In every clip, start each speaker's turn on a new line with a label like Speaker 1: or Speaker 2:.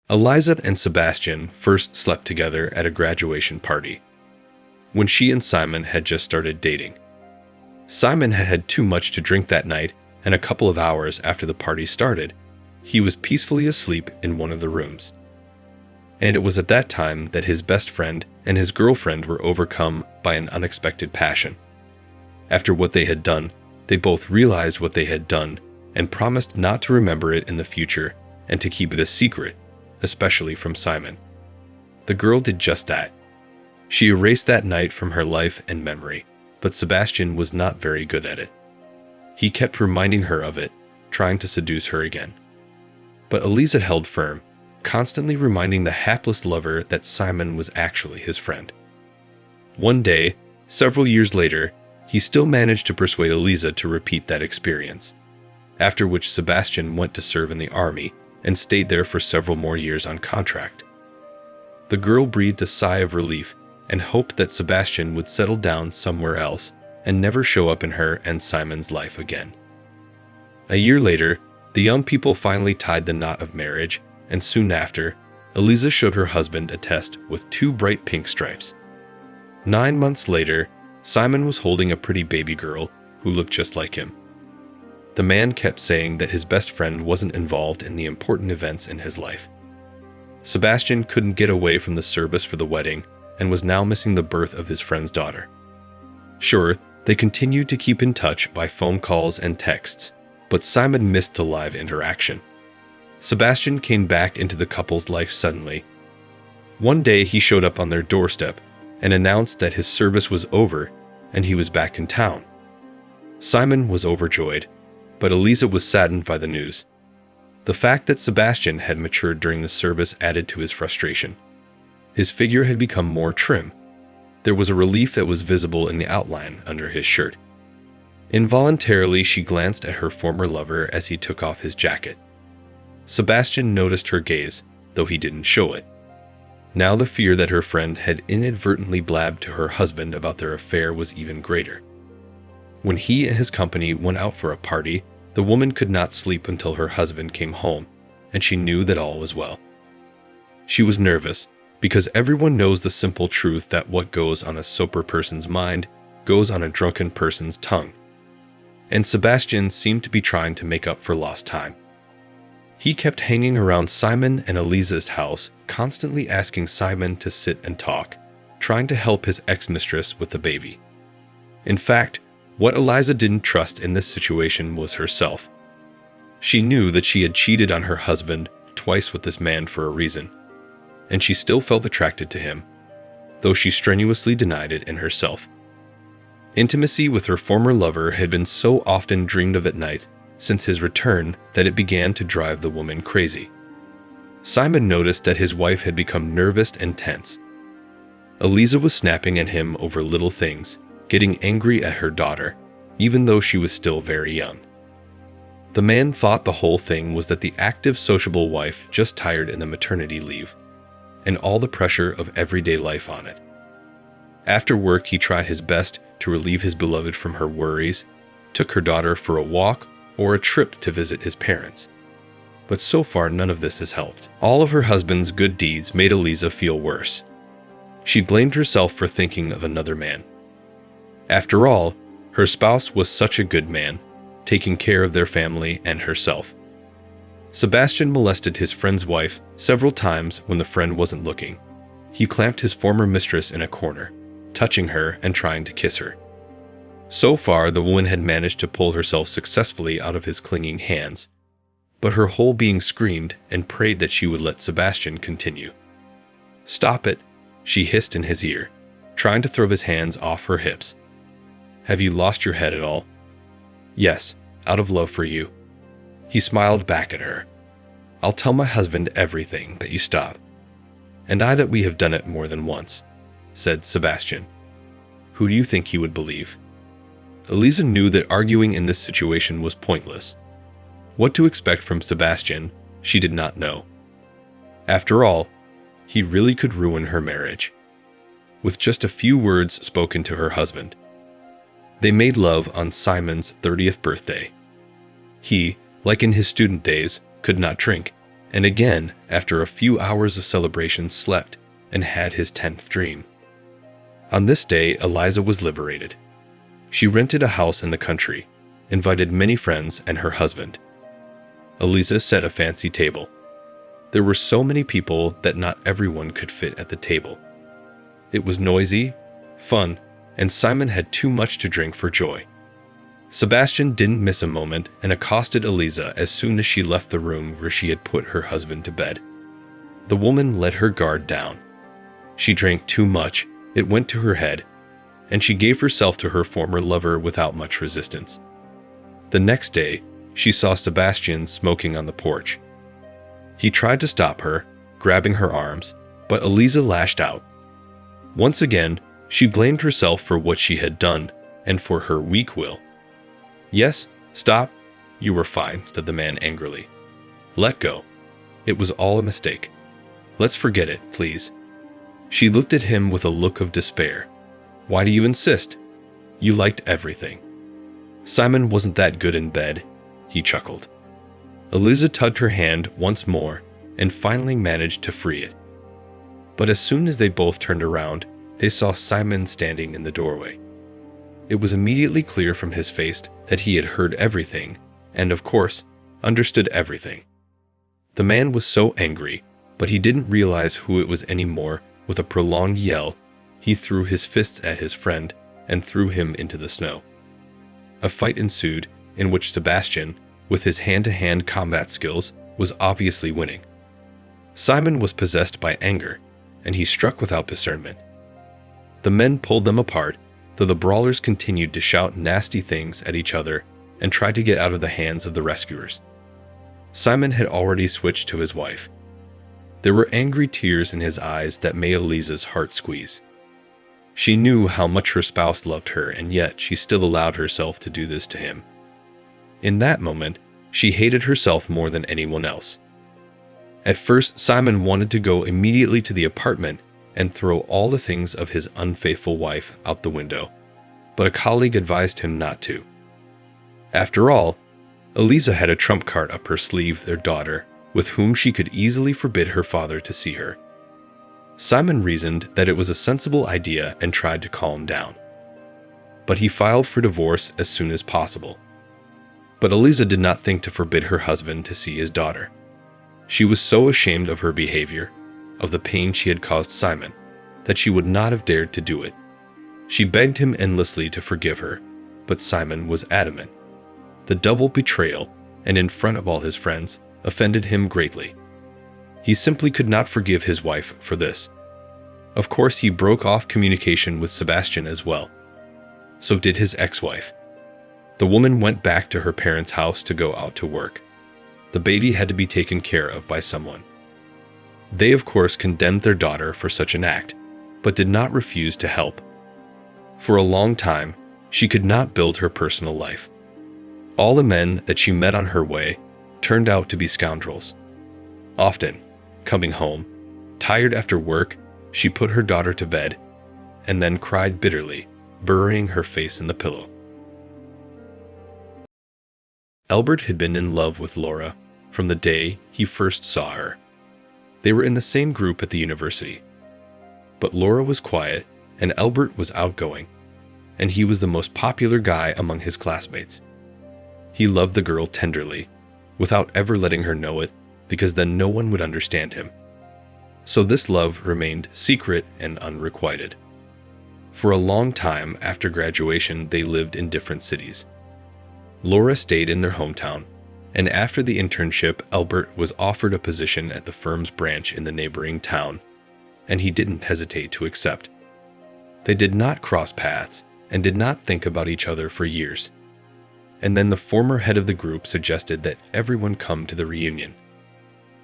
Speaker 1: Eliza and Sebastian first slept together at a graduation party, when she and Simon had just started dating. Simon had had too much to drink that night, and a couple of hours after the party started, he was peacefully asleep in one of the rooms. And it was at that time that his best friend and his girlfriend were overcome by an unexpected passion. After what they had done, they both realized what they had done and promised not to remember it in the future and to keep it a secret, especially from Simon. The girl did just that. She erased that night from her life and memory, but Sebastian was not very good at it. He kept reminding her of it, trying to seduce her again. But Eliza held firm, constantly reminding the hapless lover that Simon was actually his friend. One day, several years later, he still managed to persuade Eliza to repeat that experience, after which Sebastian went to serve in the army and stayed there for several more years on contract. The girl breathed a sigh of relief and hoped that Sebastian would settle down somewhere else and never show up in her and Simon's life again. A year later, the young people finally tied the knot of marriage, and soon after, Eliza showed her husband a test with 2 bright pink stripes. 9 months later, Simon was holding a pretty baby girl who looked just like him. The man kept saying that his best friend wasn't involved in the important events in his life. Sebastian couldn't get away from the service for the wedding and was now missing the birth of his friend's daughter. Sure, they continued to keep in touch by phone calls and texts, but Simon missed the live interaction. Sebastian came back into the couple's life suddenly. One day he showed up on their doorstep and announced that his service was over and he was back in town. Simon was overjoyed, but Eliza was saddened by the news. The fact that Sebastian had matured during the service added to his frustration. His figure had become more trim. There was a relief that was visible in the outline under his shirt. Involuntarily, she glanced at her former lover as he took off his jacket. Sebastian noticed her gaze, though he didn't show it. Now the fear that her friend had inadvertently blabbed to her husband about their affair was even greater. When he and his company went out for a party, the woman could not sleep until her husband came home, and she knew that all was well. She was nervous, because everyone knows the simple truth that what goes on a sober person's mind goes on a drunken person's tongue. And Sebastian seemed to be trying to make up for lost time. He kept hanging around Simon and Eliza's house, constantly asking Simon to sit and talk, trying to help his ex-mistress with the baby. In fact, what Eliza didn't trust in this situation was herself. She knew that she had cheated on her husband twice with this man for a reason, and she still felt attracted to him, though she strenuously denied it in herself. Intimacy with her former lover had been so often dreamed of at night since his return that it began to drive the woman crazy. Simon noticed that his wife had become nervous and tense. Eliza was snapping at him over little things, getting angry at her daughter, even though she was still very young. The man thought the whole thing was that the active, sociable wife just tired in the maternity leave, and all the pressure of everyday life on it. After work, he tried his best to relieve his beloved from her worries, took her daughter for a walk or a trip to visit his parents. But so far, none of this has helped. All of her husband's good deeds made Eliza feel worse. She blamed herself for thinking of another man. After all, her spouse was such a good man, taking care of their family and herself. Sebastian molested his friend's wife several times when the friend wasn't looking. He clamped his former mistress in a corner, touching her and trying to kiss her. So far, the woman had managed to pull herself successfully out of his clinging hands, but her whole being screamed and prayed that she would let Sebastian continue. "Stop it," she hissed in his ear, trying to throw his hands off her hips. "Have you lost your head at all?" "Yes, out of love for you." He smiled back at her. "I'll tell my husband everything that you stop. And I that we have done it more than once," said Sebastian. Who do you think he would believe? Eliza knew that arguing in this situation was pointless. What to expect from Sebastian, she did not know. After all, he really could ruin her marriage. With just a few words spoken to her husband, they made love on Simon's 30th birthday. He, like in his student days, could not drink, and again, after a few hours of celebration, slept and had his 10th dream. On this day, Eliza was liberated. She rented a house in the country, invited many friends and her husband. Eliza set a fancy table. There were so many people that not everyone could fit at the table. It was noisy, fun, and Simon had too much to drink for joy. Sebastian didn't miss a moment and accosted Eliza as soon as she left the room where she had put her husband to bed. The woman let her guard down. She drank too much, it went to her head, and she gave herself to her former lover without much resistance. The next day, she saw Sebastian smoking on the porch. He tried to stop her, grabbing her arms, but Eliza lashed out. Once again, she blamed herself for what she had done and for her weak will. "Yes, stop. You were fine," said the man angrily. "Let go. It was all a mistake. Let's forget it, please." She looked at him with a look of despair. "Why do you insist? You liked everything." "Simon wasn't that good in bed," he chuckled. Eliza tugged her hand once more and finally managed to free it. But as soon as they both turned around, they saw Simon standing in the doorway. It was immediately clear from his face that he had heard everything and, of course, understood everything. The man was so angry, but he didn't realize who it was anymore. With a prolonged yell, he threw his fists at his friend and threw him into the snow. A fight ensued in which Sebastian, with his hand-to-hand combat skills, was obviously winning. Simon was possessed by anger, and he struck without discernment. The men pulled them apart, though the brawlers continued to shout nasty things at each other and tried to get out of the hands of the rescuers. Simon had already switched to his wife. There were angry tears in his eyes that made Eliza's heart squeeze. She knew how much her spouse loved her, and yet she still allowed herself to do this to him. In that moment, she hated herself more than anyone else. At first, Simon wanted to go immediately to the apartment and throw all the things of his unfaithful wife out the window, but a colleague advised him not to. After all, Eliza had a trump card up her sleeve, their daughter, with whom she could easily forbid her father to see her. Simon reasoned that it was a sensible idea and tried to calm down. But he filed for divorce as soon as possible. But Eliza did not think to forbid her husband to see his daughter. She was so ashamed of her behavior, of the pain she had caused Simon, that she would not have dared to do it. She begged him endlessly to forgive her, but Simon was adamant. The double betrayal, and in front of all his friends, offended him greatly. He simply could not forgive his wife for this. Of course, he broke off communication with Sebastian as well. So did his ex-wife. The woman went back to her parents' house to go out to work. The baby had to be taken care of by someone. They, of course, condemned their daughter for such an act, but did not refuse to help. For a long time, she could not build her personal life. All the men that she met on her way turned out to be scoundrels. Often, coming home, tired after work, she put her daughter to bed and then cried bitterly, burying her face in the pillow. Albert had been in love with Laura from the day he first saw her. They were in the same group at the university. But Laura was quiet and Albert was outgoing, and he was the most popular guy among his classmates. He loved the girl tenderly, without ever letting her know it, because then no one would understand him. So this love remained secret and unrequited. For a long time after graduation, they lived in different cities. Laura stayed in their hometown, and after the internship, Albert was offered a position at the firm's branch in the neighboring town, and he didn't hesitate to accept. They did not cross paths and did not think about each other for years. And then the former head of the group suggested that everyone come to the reunion.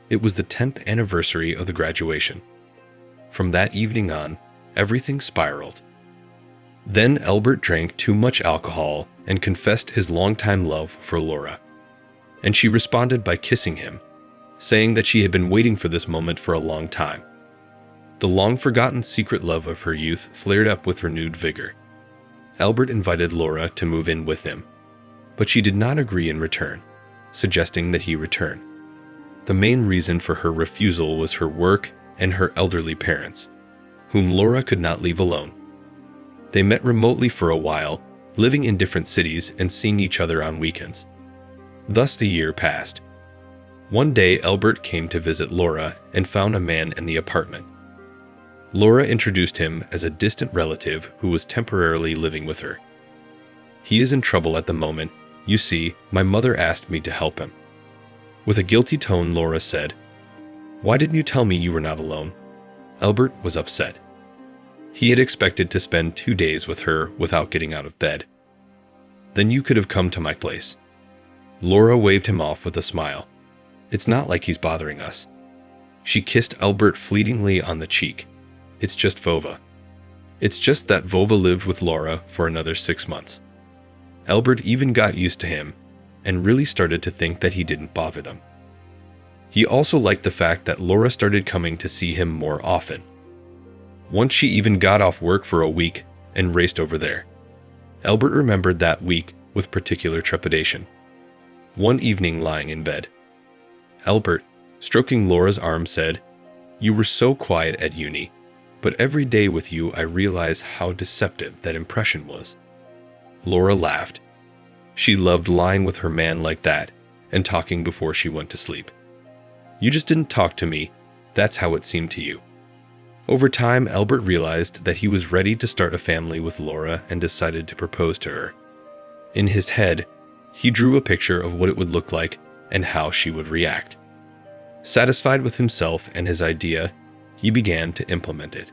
Speaker 1: It was the 10th anniversary of the graduation. From that evening on, everything spiraled. Then Albert drank too much alcohol and confessed his longtime love for Laura. And she responded by kissing him, saying that she had been waiting for this moment for a long time. The long-forgotten secret love of her youth flared up with renewed vigor. Albert invited Laura to move in with him, but she did not agree in return, suggesting that he return. The main reason for her refusal was her work and her elderly parents, whom Laura could not leave alone. They met remotely for a while, living in different cities and seeing each other on weekends. Thus the year passed. One day, Albert came to visit Laura and found a man in the apartment. Laura introduced him as a distant relative who was temporarily living with her. "He is in trouble at the moment. You see, my mother asked me to help him." With a guilty tone, Laura said, "Why didn't you tell me you were not alone?" Albert was upset. He had expected to spend 2 days with her without getting out of bed. "Then you could have come to my place." Laura waved him off with a smile. "It's not like he's bothering us." She kissed Albert fleetingly on the cheek. "It's just Vova." It's just that Vova lived with Laura for another 6 months. Albert even got used to him and really started to think that he didn't bother them. He also liked the fact that Laura started coming to see him more often. Once she even got off work for a week and raced over there. Albert remembered that week with particular trepidation. One evening, lying in bed, Albert, stroking Laura's arm, said, "You were so quiet at uni, but every day with you I realize how deceptive that impression was." Laura laughed. She loved lying with her man like that and talking before she went to sleep. "You just didn't talk to me. That's how it seemed to you." Over time, Albert realized that he was ready to start a family with Laura and decided to propose to her. In his head, he drew a picture of what it would look like and how she would react. Satisfied with himself and his idea, he began to implement it.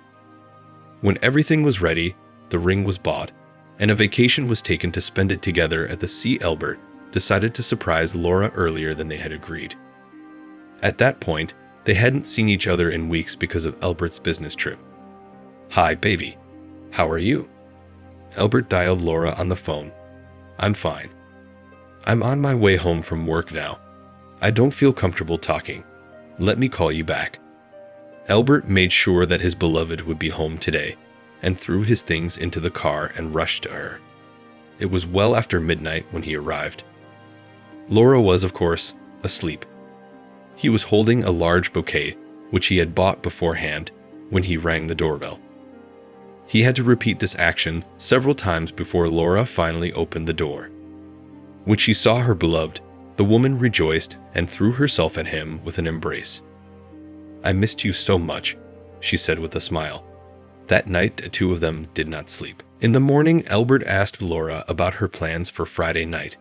Speaker 1: When everything was ready, the ring was bought, and a vacation was taken to spend it together at the sea. Albert decided to surprise Laura earlier than they had agreed. At that point, they hadn't seen each other in weeks because of Albert's business trip. "Hi, baby. How are you?" Albert dialed Laura on the phone. "I'm fine. I'm on my way home from work now. I don't feel comfortable talking. Let me call you back." Albert made sure that his beloved would be home today and threw his things into the car and rushed to her. It was well after midnight when he arrived. Laura was, of course, asleep. He was holding a large bouquet, which he had bought beforehand, when he rang the doorbell. He had to repeat this action several times before Laura finally opened the door. When she saw her beloved, the woman rejoiced and threw herself at him with an embrace. "I missed you so much," she said with a smile. That night, the two of them did not sleep. In the morning, Albert asked Laura about her plans for Friday night,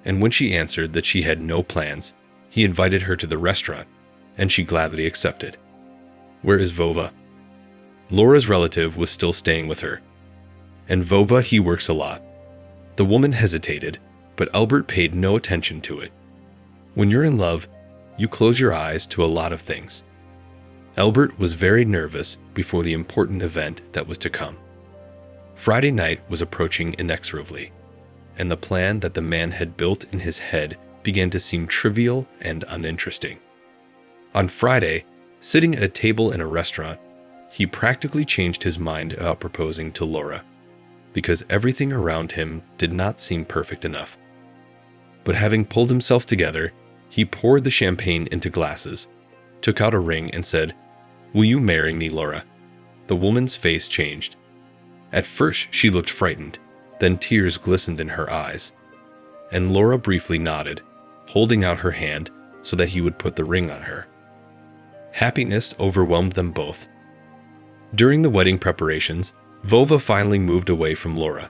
Speaker 1: and when she answered that she had no plans, he invited her to the restaurant, and she gladly accepted. "Where is Vova?" Laura's relative was still staying with her. "And Vova, he works a lot." The woman hesitated, but Albert paid no attention to it. When you're in love, you close your eyes to a lot of things. Albert was very nervous before the important event that was to come. Friday night was approaching inexorably, and the plan that the man had built in his head began to seem trivial and uninteresting. On Friday, sitting at a table in a restaurant, he practically changed his mind about proposing to Laura, because everything around him did not seem perfect enough. But having pulled himself together, he poured the champagne into glasses, took out a ring and said, "Will you marry me, Laura?" The woman's face changed. At first, she looked frightened, then tears glistened in her eyes. And Laura briefly nodded, holding out her hand so that he would put the ring on her. Happiness overwhelmed them both. During the wedding preparations, Vova finally moved away from Laura.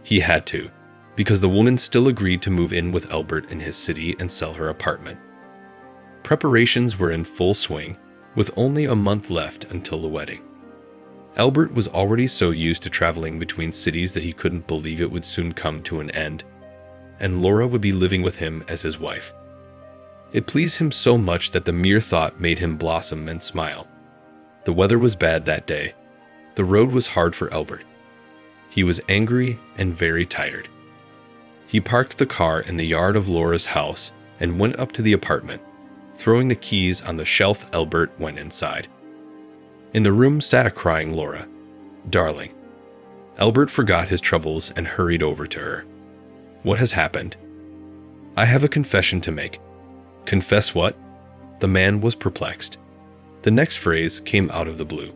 Speaker 1: He had to, because the woman still agreed to move in with Albert in his city and sell her apartment. Preparations were in full swing, with only a month left until the wedding. Albert was already so used to traveling between cities that he couldn't believe it would soon come to an end, and Laura would be living with him as his wife. It pleased him so much that the mere thought made him blossom and smile. The weather was bad that day. The road was hard for Albert. He was angry and very tired. He parked the car in the yard of Laura's house and went up to the apartment. Throwing the keys on the shelf, Albert went inside. In the room sat a crying Laura. "Darling." Albert forgot his troubles and hurried over to her. "What has happened?" "I have a confession to make." "Confess what?" The man was perplexed. The next phrase came out of the blue.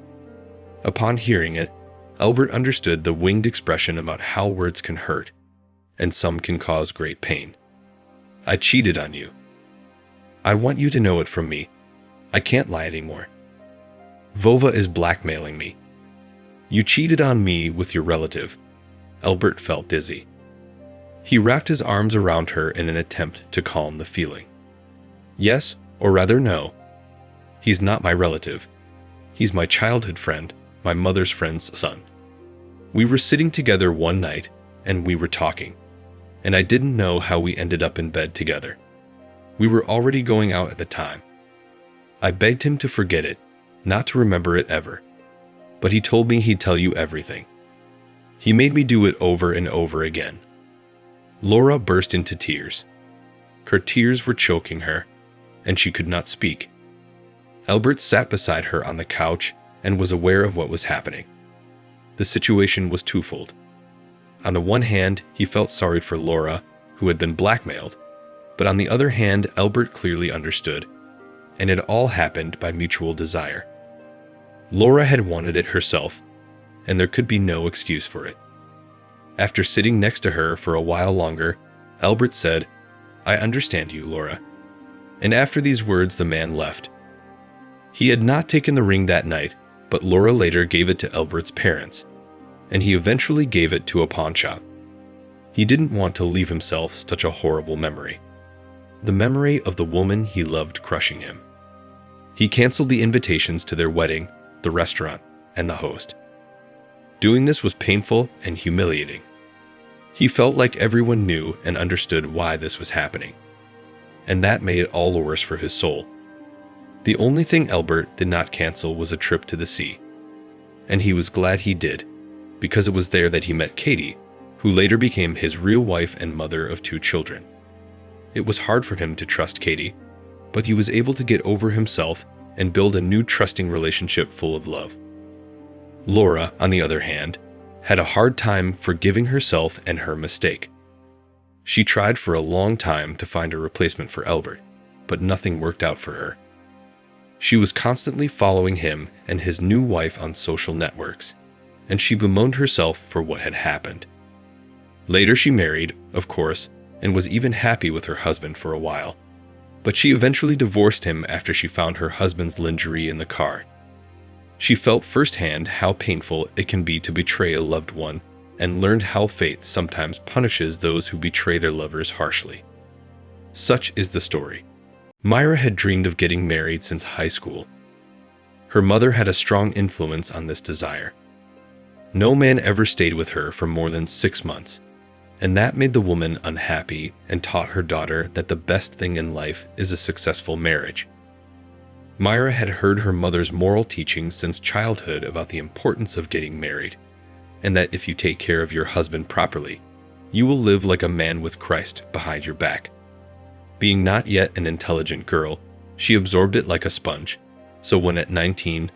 Speaker 1: Upon hearing it, Albert understood the winged expression about how words can hurt, and some can cause great pain. I cheated on you. I want you to know it from me. I can't lie anymore. Vova is blackmailing me. You cheated on me with your relative. Albert felt dizzy. He wrapped his arms around her in an attempt to calm the feeling. Yes, or rather no. He's not my relative. He's my childhood friend, my mother's friend's son. We were sitting together one night, and we were talking, and I didn't know how we ended up in bed together. We were already going out at the time. I begged him to forget it, not to remember it ever, but he told me he'd tell you everything. He made me do it over and over again. Laura burst into tears. Her tears were choking her, and she could not speak. Albert sat beside her on the couch and was aware of what was happening. The situation was twofold. On the one hand, he felt sorry for Laura, who had been blackmailed, but on the other hand, Albert clearly understood, and it all happened by mutual desire. Laura had wanted it herself, and there could be no excuse for it. After sitting next to her for a while longer, Albert said, "I understand you, Laura." And after these words, the man left. He had not taken the ring that night, but Laura later gave it to Albert's parents, and he eventually gave it to a pawnshop. He didn't want to leave himself such a horrible memory. The memory of the woman he loved crushing him. He canceled the invitations to their wedding, the restaurant, and the host. Doing this was painful and humiliating. He felt like everyone knew and understood why this was happening, and that made it all the worse for his soul. The only thing Albert did not cancel was a trip to the sea, and he was glad he did, because it was there that he met Katie, who later became his real wife and mother of 2 children. It was hard for him to trust Katie, but he was able to get over himself and build a new trusting relationship full of love. Laura, on the other hand, had a hard time forgiving herself and her mistake. She tried for a long time to find a replacement for Albert, but nothing worked out for her. She was constantly following him and his new wife on social networks, and she bemoaned herself for what had happened. Later she married, of course, and was even happy with her husband for a while, but she eventually divorced him after she found her husband's lingerie in the car. She felt firsthand how painful it can be to betray a loved one, and learned how fate sometimes punishes those who betray their lovers harshly. Such is the story. Myra had dreamed of getting married since high school. Her mother had a strong influence on this desire. No man ever stayed with her for more than 6 months, and that made the woman unhappy and taught her daughter that the best thing in life is a successful marriage. Myra had heard her mother's moral teachings since childhood about the importance of getting married, and that if you take care of your husband properly, you will live like a man with Christ behind your back. Being not yet an intelligent girl, she absorbed it like a sponge, so when at 19,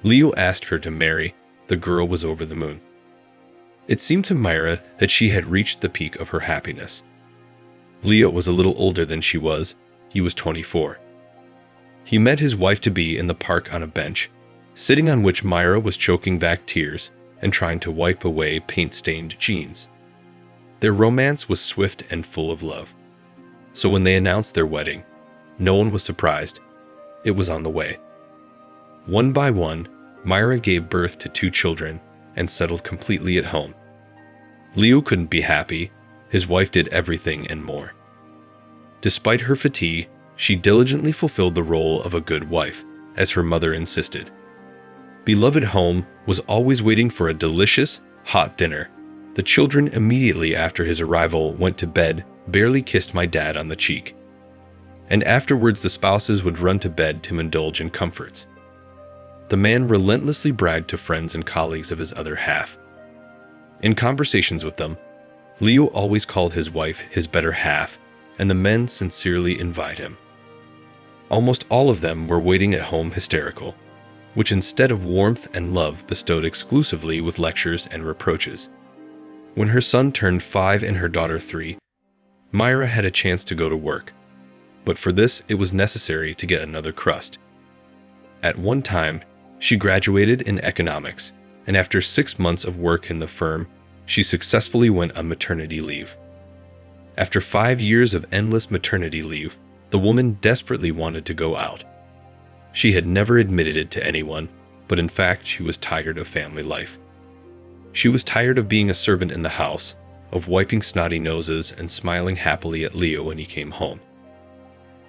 Speaker 1: Leo asked her to marry, the girl was over the moon. It seemed to Myra that she had reached the peak of her happiness. Leo was a little older than she was. He was 24. He met his wife-to-be in the park on a bench, sitting on which Myra was choking back tears and trying to wipe away paint-stained jeans. Their romance was swift and full of love. So when they announced their wedding, no one was surprised. It was on the way. One by one, Myra gave birth to 2 children and settled completely at home. Leo couldn't be happy. His wife did everything and more. Despite her fatigue, she diligently fulfilled the role of a good wife, as her mother insisted. Beloved home was always waiting for a delicious, hot dinner. The children immediately after his arrival went to bed, barely kissed my dad on the cheek. And afterwards the spouses would run to bed to indulge in comforts. The man relentlessly bragged to friends and colleagues of his other half. In conversations with them, Leo always called his wife his better half, and the men sincerely envied him. Almost all of them were waiting at home hysterical, which instead of warmth and love bestowed exclusively with lectures and reproaches. When her son turned 5 and her daughter 3, Myra had a chance to go to work, but for this it was necessary to get another crust. At one time, she graduated in economics, and after 6 months of work in the firm, she successfully went on maternity leave. After 5 years of endless maternity leave, the woman desperately wanted to go out. She had never admitted it to anyone, but in fact she was tired of family life. She was tired of being a servant in the house, of wiping snotty noses and smiling happily at Leo when he came home.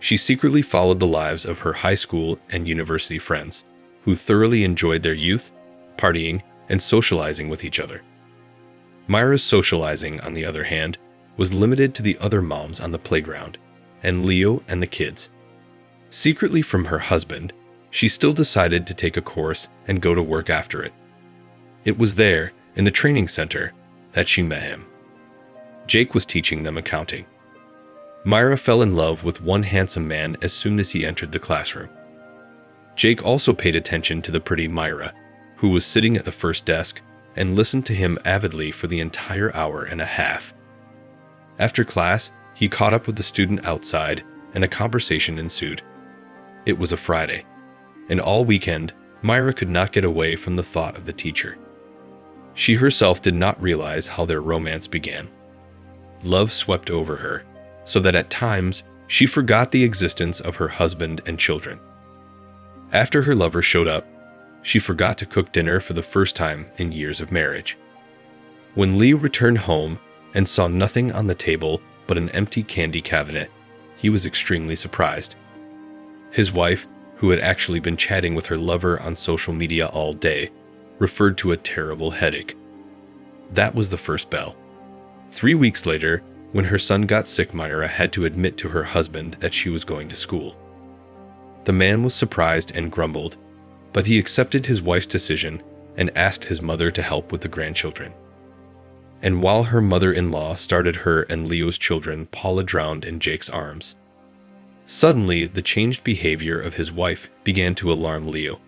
Speaker 1: She secretly followed the lives of her high school and university friends, who thoroughly enjoyed their youth, partying, and socializing with each other. Myra's socializing, on the other hand, was limited to the other moms on the playground, and Leo and the kids. Secretly from her husband, she still decided to take a course and go to work after it. It was there, in the training center, that she met him. Jake was teaching them accounting. Myra fell in love with one handsome man as soon as he entered the classroom. Jake also paid attention to the pretty Myra, who was sitting at the first desk, and listened to him avidly for the entire hour and a half. After class, he caught up with the student outside, and a conversation ensued. It was a Friday, and all weekend, Myra could not get away from the thought of the teacher. She herself did not realize how their romance began. Love swept over her, so that at times she forgot the existence of her husband and children. After her lover showed up, she forgot to cook dinner for the first time in years of marriage. When Leo returned home and saw nothing on the table but an empty candy cabinet, he was extremely surprised. His wife, who had actually been chatting with her lover on social media all day, referred to a terrible headache. That was the first bell. 3 weeks later, when her son got sick, Myra had to admit to her husband that she was going to school. The man was surprised and grumbled, but he accepted his wife's decision and asked his mother to help with the grandchildren. And while her mother-in-law started her and Leo's children, Paula drowned in Jake's arms. Suddenly, the changed behavior of his wife began to alarm Leo.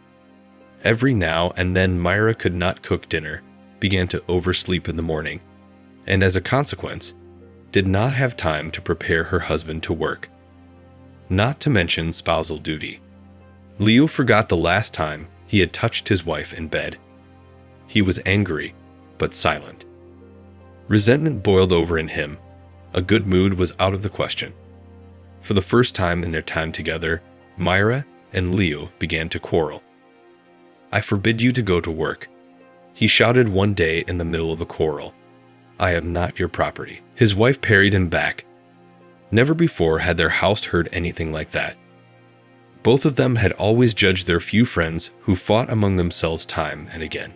Speaker 1: Every now and then Myra could not cook dinner, began to oversleep in the morning, and as a consequence, did not have time to prepare her husband to work. Not to mention spousal duty. Leo forgot the last time he had touched his wife in bed. He was angry, but silent. Resentment boiled over in him. A good mood was out of the question. For the first time in their time together, Myra and Leo began to quarrel. "I forbid you to go to work," he shouted one day in the middle of a quarrel. "I am not your property." His wife parried him back. Never before had their house heard anything like that. Both of them had always judged their few friends who fought among themselves time and again.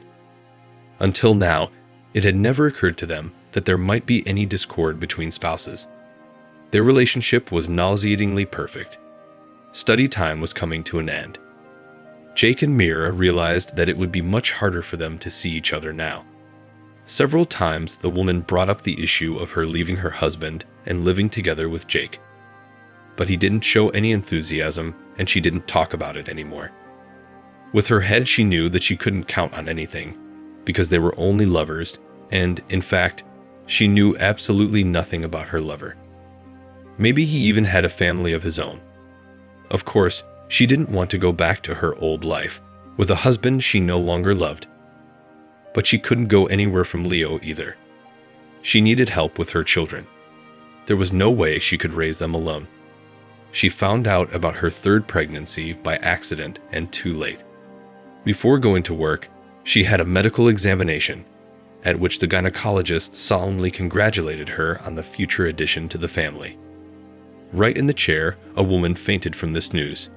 Speaker 1: Until now, it had never occurred to them that there might be any discord between spouses. Their relationship was nauseatingly perfect. Study time was coming to an end. Jake and Myra realized that it would be much harder for them to see each other now. Several times the woman brought up the issue of her leaving her husband and living together with Jake. But he didn't show any enthusiasm, and she didn't talk about it anymore. With her head, she knew that she couldn't count on anything, because they were only lovers, and, in fact, she knew absolutely nothing about her lover. Maybe he even had a family of his own. Of course, she didn't want to go back to her old life, with a husband she no longer loved. But she couldn't go anywhere from Leo either. She needed help with her children. There was no way she could raise them alone. She found out about her third pregnancy by accident and too late. Before going to work, she had a medical examination, at which the gynecologist solemnly congratulated her on the future addition to the family. Right in the chair, a woman fainted from this news.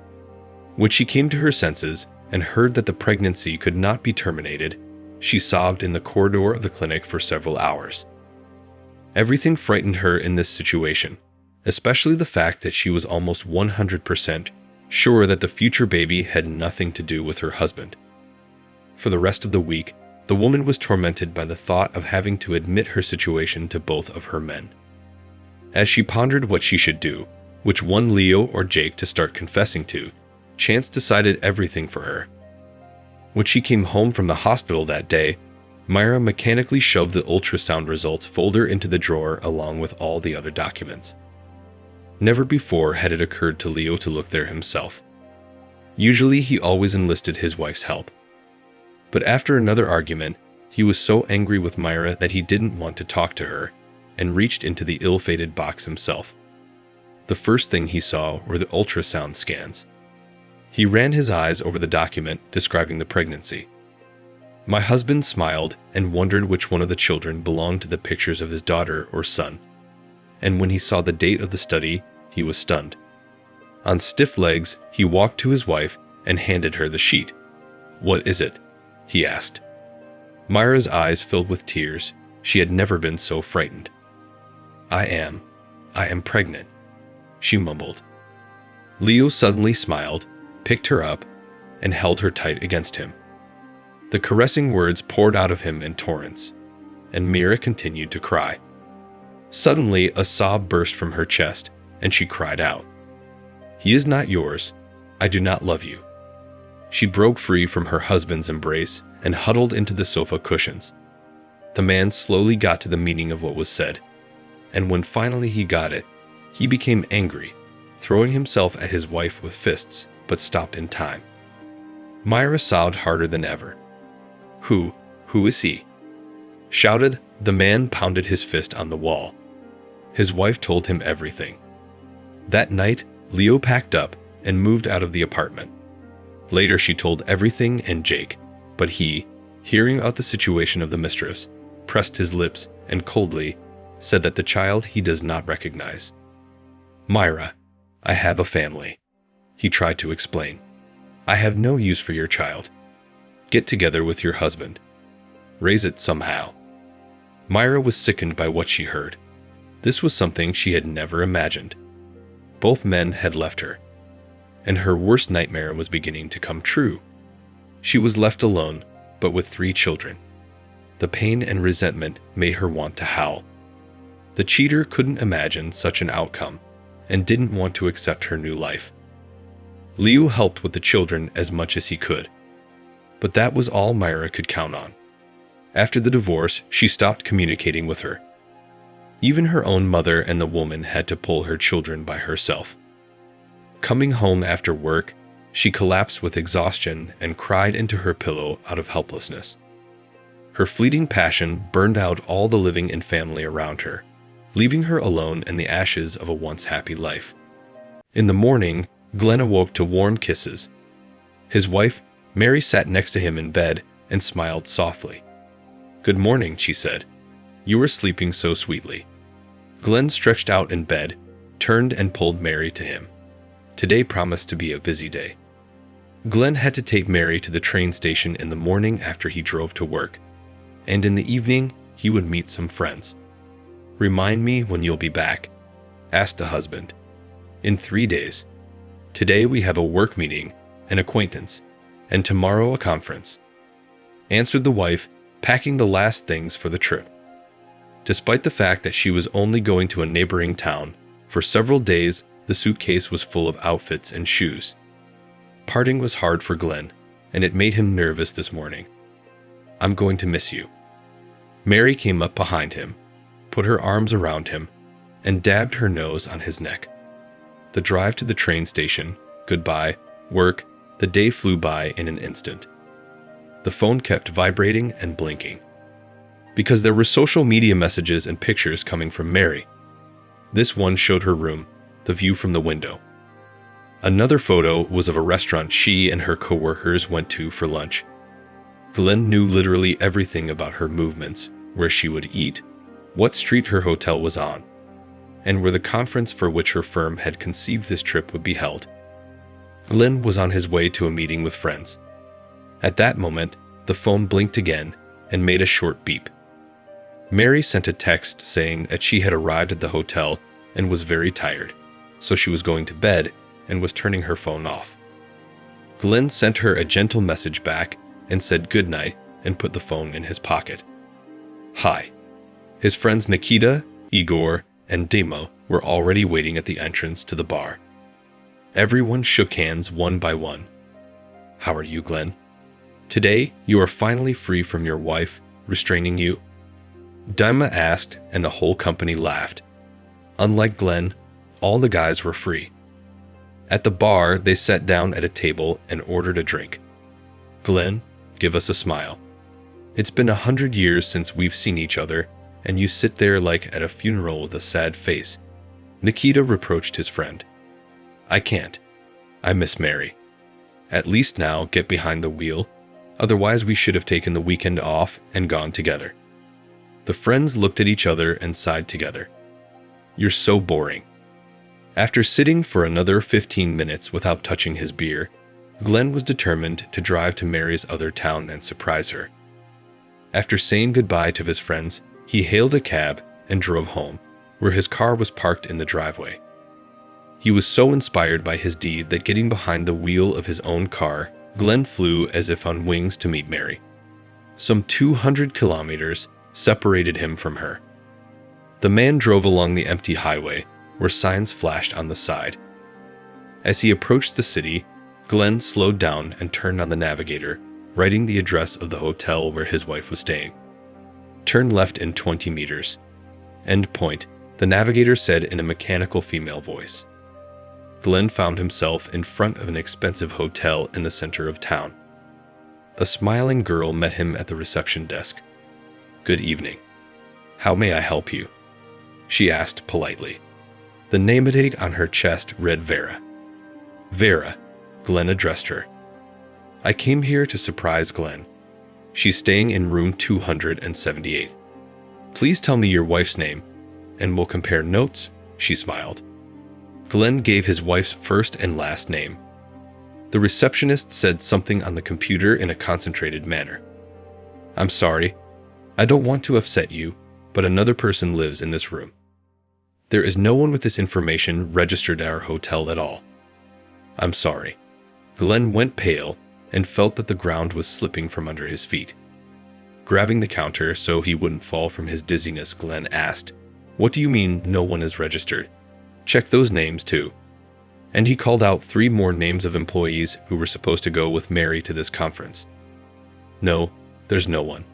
Speaker 1: When she came to her senses and heard that the pregnancy could not be terminated, she sobbed in the corridor of the clinic for several hours. Everything frightened her in this situation, especially the fact that she was almost 100% sure that the future baby had nothing to do with her husband. For the rest of the week, the woman was tormented by the thought of having to admit her situation to both of her men. As she pondered what she should do, which one Leo or Jake to start confessing to, chance decided everything for her. When she came home from the hospital that day, Myra mechanically shoved the ultrasound results folder into the drawer along with all the other documents. Never before had it occurred to Leo to look there himself. Usually he always enlisted his wife's help. But after another argument, he was so angry with Myra that he didn't want to talk to her and reached into the ill-fated box himself. The first thing he saw were the ultrasound scans. He ran his eyes over the document describing the pregnancy. My husband smiled and wondered which one of the children belonged to the pictures of his daughter or son. And when he saw the date of the study, he was stunned. On stiff legs, he walked to his wife and handed her the sheet. "What is it?" he asked. Myra's eyes filled with tears. She had never been so frightened. I am pregnant," she mumbled. Leo suddenly smiled, picked her up, and held her tight against him. The caressing words poured out of him in torrents, and Myra continued to cry. Suddenly, a sob burst from her chest, and she cried out, "He is not yours. I do not love you." She broke free from her husband's embrace and huddled into the sofa cushions. The man slowly got to the meaning of what was said, and when finally he got it, he became angry, throwing himself at his wife with fists, but stopped in time. Myra sobbed harder than ever. Who is he?" shouted. The man pounded his fist on the wall. His wife told him everything. That night, Leo packed up and moved out of the apartment. Later she told everything and Jake, but he, hearing about the situation of the mistress, pressed his lips and coldly said that the child he does not recognize. "Myra, I have a family," he tried to explain. "I have no use for your child. Get together with your husband. Raise it somehow." Myra was sickened by what she heard. This was something she had never imagined. Both men had left her, and her worst nightmare was beginning to come true. She was left alone, but with 3 children. The pain and resentment made her want to howl. The cheater couldn't imagine such an outcome and didn't want to accept her new life. Leo helped with the children as much as he could, but that was all Myra could count on. After the divorce, she stopped communicating with her. Even her own mother and the woman had to pull her children by herself. Coming home after work, she collapsed with exhaustion and cried into her pillow out of helplessness. Her fleeting passion burned out all the living and family around her, leaving her alone in the ashes of a once happy life. In the morning, Glenn awoke to warm kisses. His wife, Mary, sat next to him in bed and smiled softly. "Good morning," she said. "You were sleeping so sweetly." Glenn stretched out in bed, turned and pulled Mary to him. Today promised to be a busy day. Glenn had to take Mary to the train station in the morning after he drove to work, and in the evening he would meet some friends. "Remind me when you'll be back," asked the husband. "In 3 days. Today we have a work meeting, an acquaintance, and tomorrow a conference," answered the wife, packing the last things for the trip. Despite the fact that she was only going to a neighboring town, for several days the suitcase was full of outfits and shoes. Parting was hard for Glenn, and it made him nervous this morning. "I'm going to miss you." Mary came up behind him, put her arms around him, and dabbed her nose on his neck. The drive to the train station, goodbye, work, the day flew by in an instant. The phone kept vibrating and blinking, because there were social media messages and pictures coming from Mary. This one showed her room, the view from the window. Another photo was of a restaurant she and her coworkers went to for lunch. Glenn knew literally everything about her movements, where she would eat, what street her hotel was on, and where the conference for which her firm had conceived this trip would be held. Glenn was on his way to a meeting with friends. At that moment, the phone blinked again and made a short beep. Mary sent a text saying that she had arrived at the hotel and was very tired, so she was going to bed and was turning her phone off. Glenn sent her a gentle message back and said goodnight and put the phone in his pocket. Hi. His friends Nikita, Igor, and Demo were already waiting at the entrance to the bar. Everyone shook hands one by one. How are you, Glenn? Today, you are finally free from your wife restraining you? Dima asked, and the whole company laughed. Unlike Glenn, All the guys were free. At the bar, they sat down at a table and ordered a drink. "Glenn, give us a smile. It's been 100 years since we've seen each other, and you sit there like at a funeral with a sad face." Nikita reproached his friend. "I can't. I miss Mary. At least now get behind the wheel, otherwise we should have taken the weekend off and gone together." The friends looked at each other and sighed together. "You're so boring." After sitting for another 15 minutes without touching his beer, Glenn was determined to drive to Mary's other town and surprise her. After saying goodbye to his friends, he hailed a cab and drove home, where his car was parked in the driveway. He was so inspired by his deed that getting behind the wheel of his own car, Glenn flew as if on wings to meet Mary. Some 200 kilometers separated him from her. The man drove along the empty highway, where signs flashed on the side. As he approached the city, Glenn slowed down and turned on the navigator, writing the address of the hotel where his wife was staying. "Turn left in 20 meters. End point," the navigator said in a mechanical female voice. Glenn found himself in front of an expensive hotel in the center of town. A smiling girl met him at the reception desk. "Good evening. How may I help you?" she asked politely. The name tag on her chest read Vera. "Vera," Glenn addressed her. "I came here to surprise Glenn. She's staying in room 278. Please tell me your wife's name, and we'll compare notes," she smiled. Glenn gave his wife's first and last name. The receptionist said something on the computer in a concentrated manner. "I'm sorry. I don't want to upset you, but another person lives in this room. There is no one with this information registered at our hotel at all. I'm sorry." Glenn went pale and felt that the ground was slipping from under his feet. Grabbing the counter so he wouldn't fall from his dizziness, Glenn asked, "What do you mean no one is registered? Check those names too." And he called out 3 more names of employees who were supposed to go with Mary to this conference. "No, there's no one."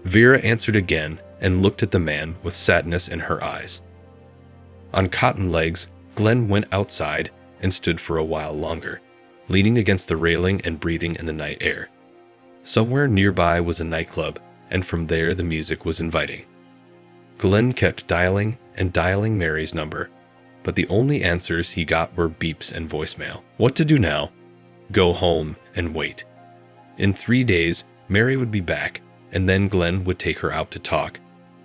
Speaker 1: Vera answered again and looked at the man with sadness in her eyes. On cotton legs, Glenn went outside and stood for a while longer, leaning against the railing and breathing in the night air. Somewhere nearby was a nightclub, and from there the music was inviting. Glenn kept dialing and dialing Mary's number, but the only answers he got were beeps and voicemail. What to do now? Go home and wait. In 3 days, Mary would be back, and then Glenn would take her out to talk,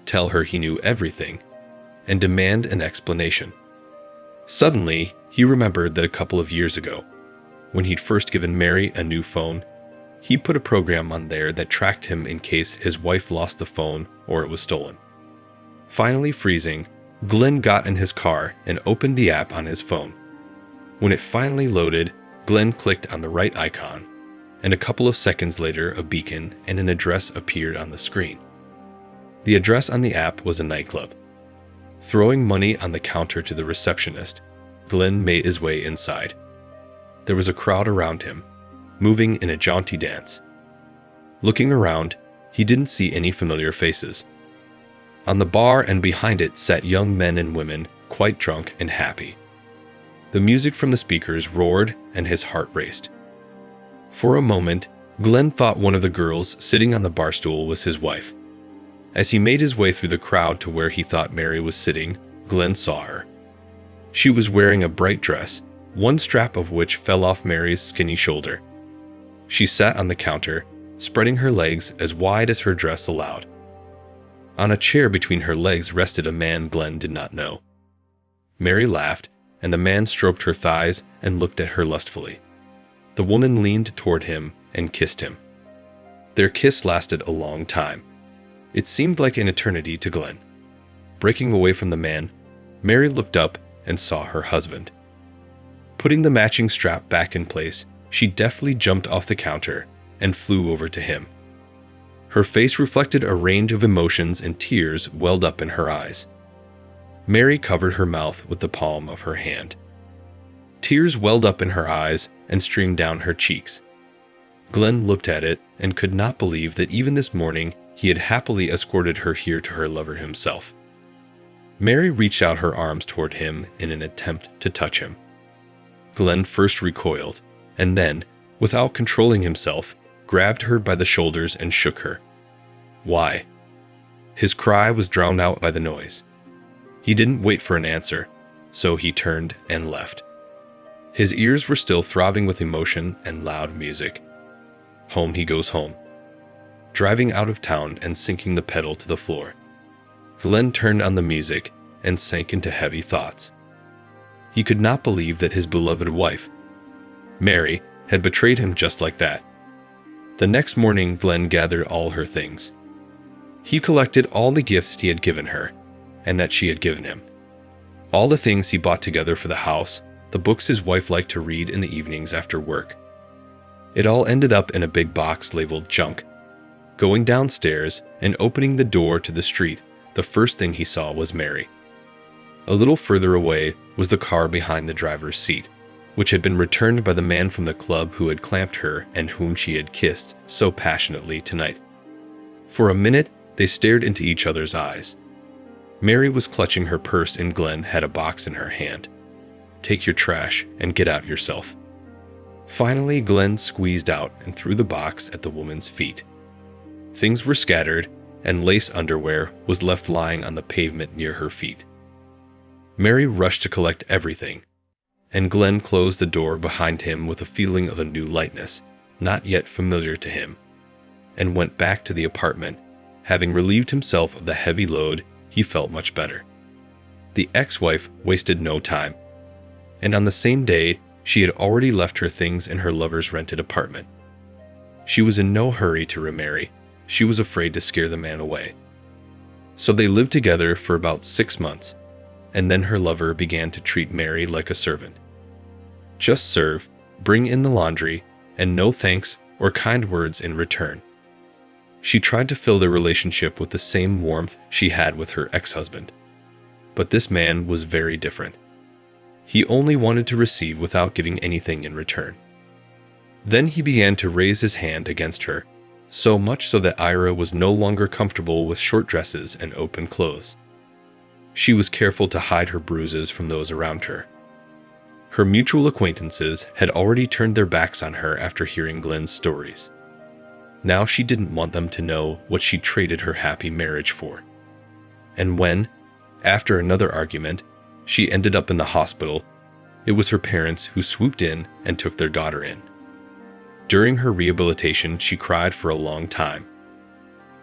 Speaker 1: tell her he knew everything, and demand an explanation. Suddenly, he remembered that a couple of years ago, when he'd first given Mary a new phone, he put a program on there that tracked him in case his wife lost the phone or it was stolen. Finally freezing, Glenn got in his car and opened the app on his phone. When it finally loaded, Glenn clicked on the right icon, and a couple of seconds later a beacon and an address appeared on the screen. The address on the app was a nightclub. Throwing money on the counter to the receptionist, Glenn made his way inside. There was a crowd around him, moving in a jaunty dance. Looking around, he didn't see any familiar faces. On the bar and behind it sat young men and women, quite drunk and happy. The music from the speakers roared and his heart raced. For a moment, Glenn thought one of the girls sitting on the bar stool was his wife. As he made his way through the crowd to where he thought Mary was sitting, Glenn saw her. She was wearing a bright dress, one strap of which fell off Mary's skinny shoulder. She sat on the counter, spreading her legs as wide as her dress allowed. On a chair between her legs rested a man Glenn did not know. Mary laughed, and the man stroked her thighs and looked at her lustfully. The woman leaned toward him and kissed him. Their kiss lasted a long time. It seemed like an eternity to Glenn. Breaking away from the man, Mary looked up and saw her husband. Putting the matching strap back in place, she deftly jumped off the counter and flew over to him. Her face reflected a range of emotions and tears welled up in her eyes. Mary covered her mouth with the palm of her hand. Tears welled up in her eyes and streamed down her cheeks. Glenn looked at it and could not believe that even this morning he had happily escorted her here to her lover himself. Mary reached out her arms toward him in an attempt to touch him. Glenn first recoiled, and then, without controlling himself, grabbed her by the shoulders and shook her. Why? His cry was drowned out by the noise. He didn't wait for an answer, so he turned and left. His ears were still throbbing with emotion and loud music. Home he goes home. Driving out of town and sinking the pedal to the floor, Glenn turned on the music and sank into heavy thoughts. He could not believe that his beloved wife, Mary, had betrayed him just like that. The next morning, Glenn gathered all her things. He collected all the gifts he had given her, and that she had given him. All the things he bought together for the house, the books his wife liked to read in the evenings after work. It all ended up in a big box labeled junk. Going downstairs and opening the door to the street, the first thing he saw was Mary. A little further away was the car behind the driver's seat, which had been returned by the man from the club who had clamped her and whom she had kissed so passionately tonight. For a minute, they stared into each other's eyes. Mary was clutching her purse and Glenn had a box in her hand. "Take your trash and get out yourself." Finally, Glenn squeezed out and threw the box at the woman's feet. Things were scattered, and lace underwear was left lying on the pavement near her feet. Mary rushed to collect everything, and Glenn closed the door behind him with a feeling of a new lightness, not yet familiar to him, and went back to the apartment. Having relieved himself of the heavy load, he felt much better. The ex-wife wasted no time, and on the same day, she had already left her things in her lover's rented apartment. She was in no hurry to remarry. She was afraid to scare the man away. So they lived together for about 6 months, and then her lover began to treat Mary like a servant. Just serve, bring in the laundry, and no thanks or kind words in return. She tried to fill their relationship with the same warmth she had with her ex-husband. But this man was very different. He only wanted to receive without giving anything in return. Then he began to raise his hand against her, so much so that Ira was no longer comfortable with short dresses and open clothes. She was careful to hide her bruises from those around her. Her mutual acquaintances had already turned their backs on her after hearing Glenn's stories. Now she didn't want them to know what she traded her happy marriage for. And when, after another argument, she ended up in the hospital, it was her parents who swooped in and took their daughter in. During her rehabilitation, she cried for a long time.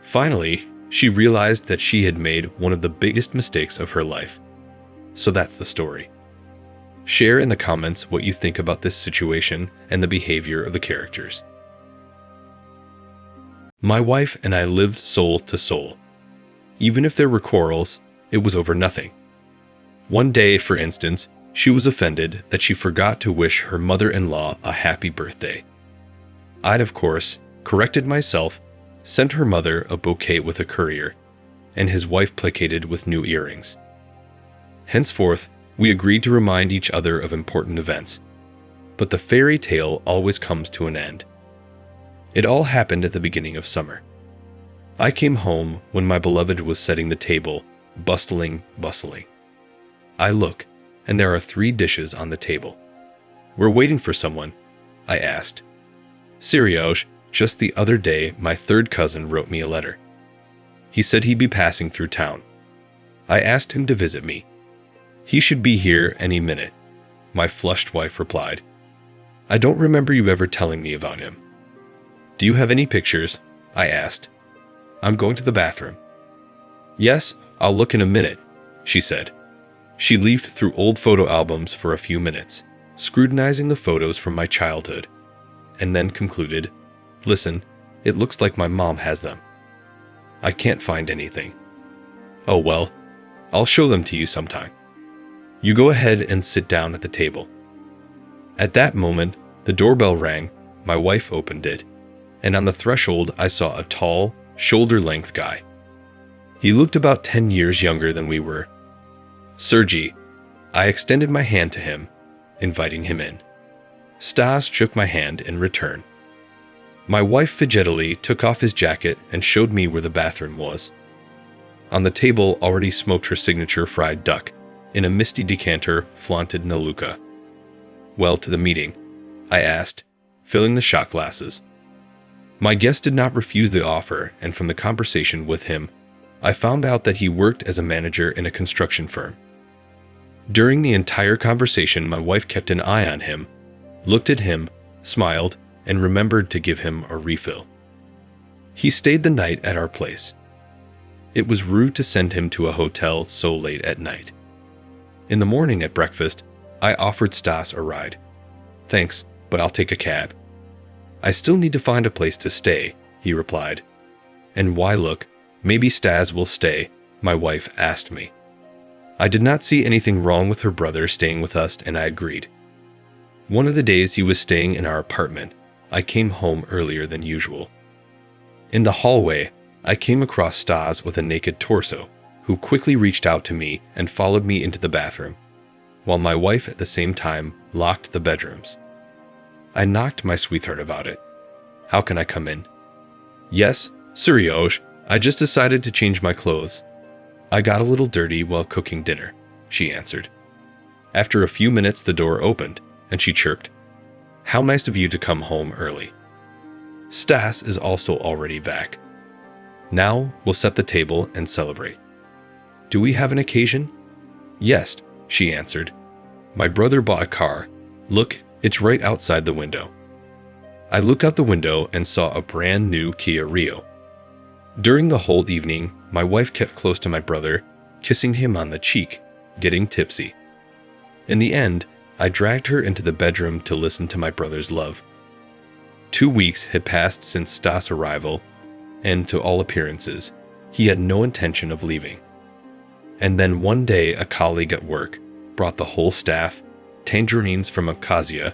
Speaker 1: Finally, she realized that she had made one of the biggest mistakes of her life. So that's the story. Share in the comments what you think about this situation and the behavior of the characters. My wife and I lived soul to soul. Even if there were quarrels, it was over nothing. One day, for instance, she was offended that she forgot to wish her mother-in-law a happy birthday. I'd, of course, corrected myself, sent her mother a bouquet with a courier, and his wife placated with new earrings. Henceforth, we agreed to remind each other of important events. But the fairy tale always comes to an end. It all happened at the beginning of summer. I came home when my beloved was setting the table, bustling. I look, and there are 3 dishes on the table. "We're waiting for someone," I asked. "Seriously, just the other day my 3rd cousin wrote me a letter. He said he'd be passing through town. I asked him to visit me. He should be here any minute," my flushed wife replied. "I don't remember you ever telling me about him." "Do you have any pictures?" I asked. "I'm going to the bathroom." "Yes, I'll look in a minute," she said. She leafed through old photo albums for a few minutes, scrutinizing the photos from my childhood, and then concluded, "Listen, it looks like my mom has them. I can't find anything." "Oh well, I'll show them to you sometime. You go ahead and sit down at the table." At that moment, the doorbell rang, my wife opened it, and on the threshold I saw a tall, shoulder-length guy. He looked about 10 years younger than we were. "Sergey," I extended my hand to him, inviting him in. Stas shook my hand in return. My wife fidgetily took off his jacket and showed me where the bathroom was. On the table already smoked her signature fried duck. In a misty decanter flaunted Naluka. "Well, to the meeting?" I asked, filling the shot glasses. My guest did not refuse the offer, and from the conversation with him, I found out that he worked as a manager in a construction firm. During the entire conversation, my wife kept an eye on him, looked at him, smiled, and remembered to give him a refill. He stayed the night at our place. It was rude to send him to a hotel so late at night. In the morning at breakfast, I offered Stas a ride. "Thanks, but I'll take a cab." "I still need to find a place to stay," he replied. "And why look, maybe Stas will stay," my wife asked me. I did not see anything wrong with her brother staying with us, and I agreed. One of the days he was staying in our apartment, I came home earlier than usual. In the hallway, I came across Stas with a naked torso, who quickly reached out to me and followed me into the bathroom, while my wife at the same time locked the bedrooms. I knocked my sweetheart about it. "How can I come in?" "Yes, Suryosh, I just decided to change my clothes. I got a little dirty while cooking dinner," she answered. After a few minutes, the door opened, and she chirped, "How nice of you to come home early." Stas is also already back. "Now we'll set the table and celebrate." "Do we have an occasion?" "Yes," she answered. "My brother bought a car. Look, it's right outside the window." I looked out the window and saw a brand new Kia Rio. During the whole evening, my wife kept close to my brother, kissing him on the cheek, getting tipsy. In the end, I dragged her into the bedroom to listen to my brother's love. 2 weeks had passed since Stas' arrival, and to all appearances, he had no intention of leaving. And then one day a colleague at work brought the whole staff tangerines from Abkhazia,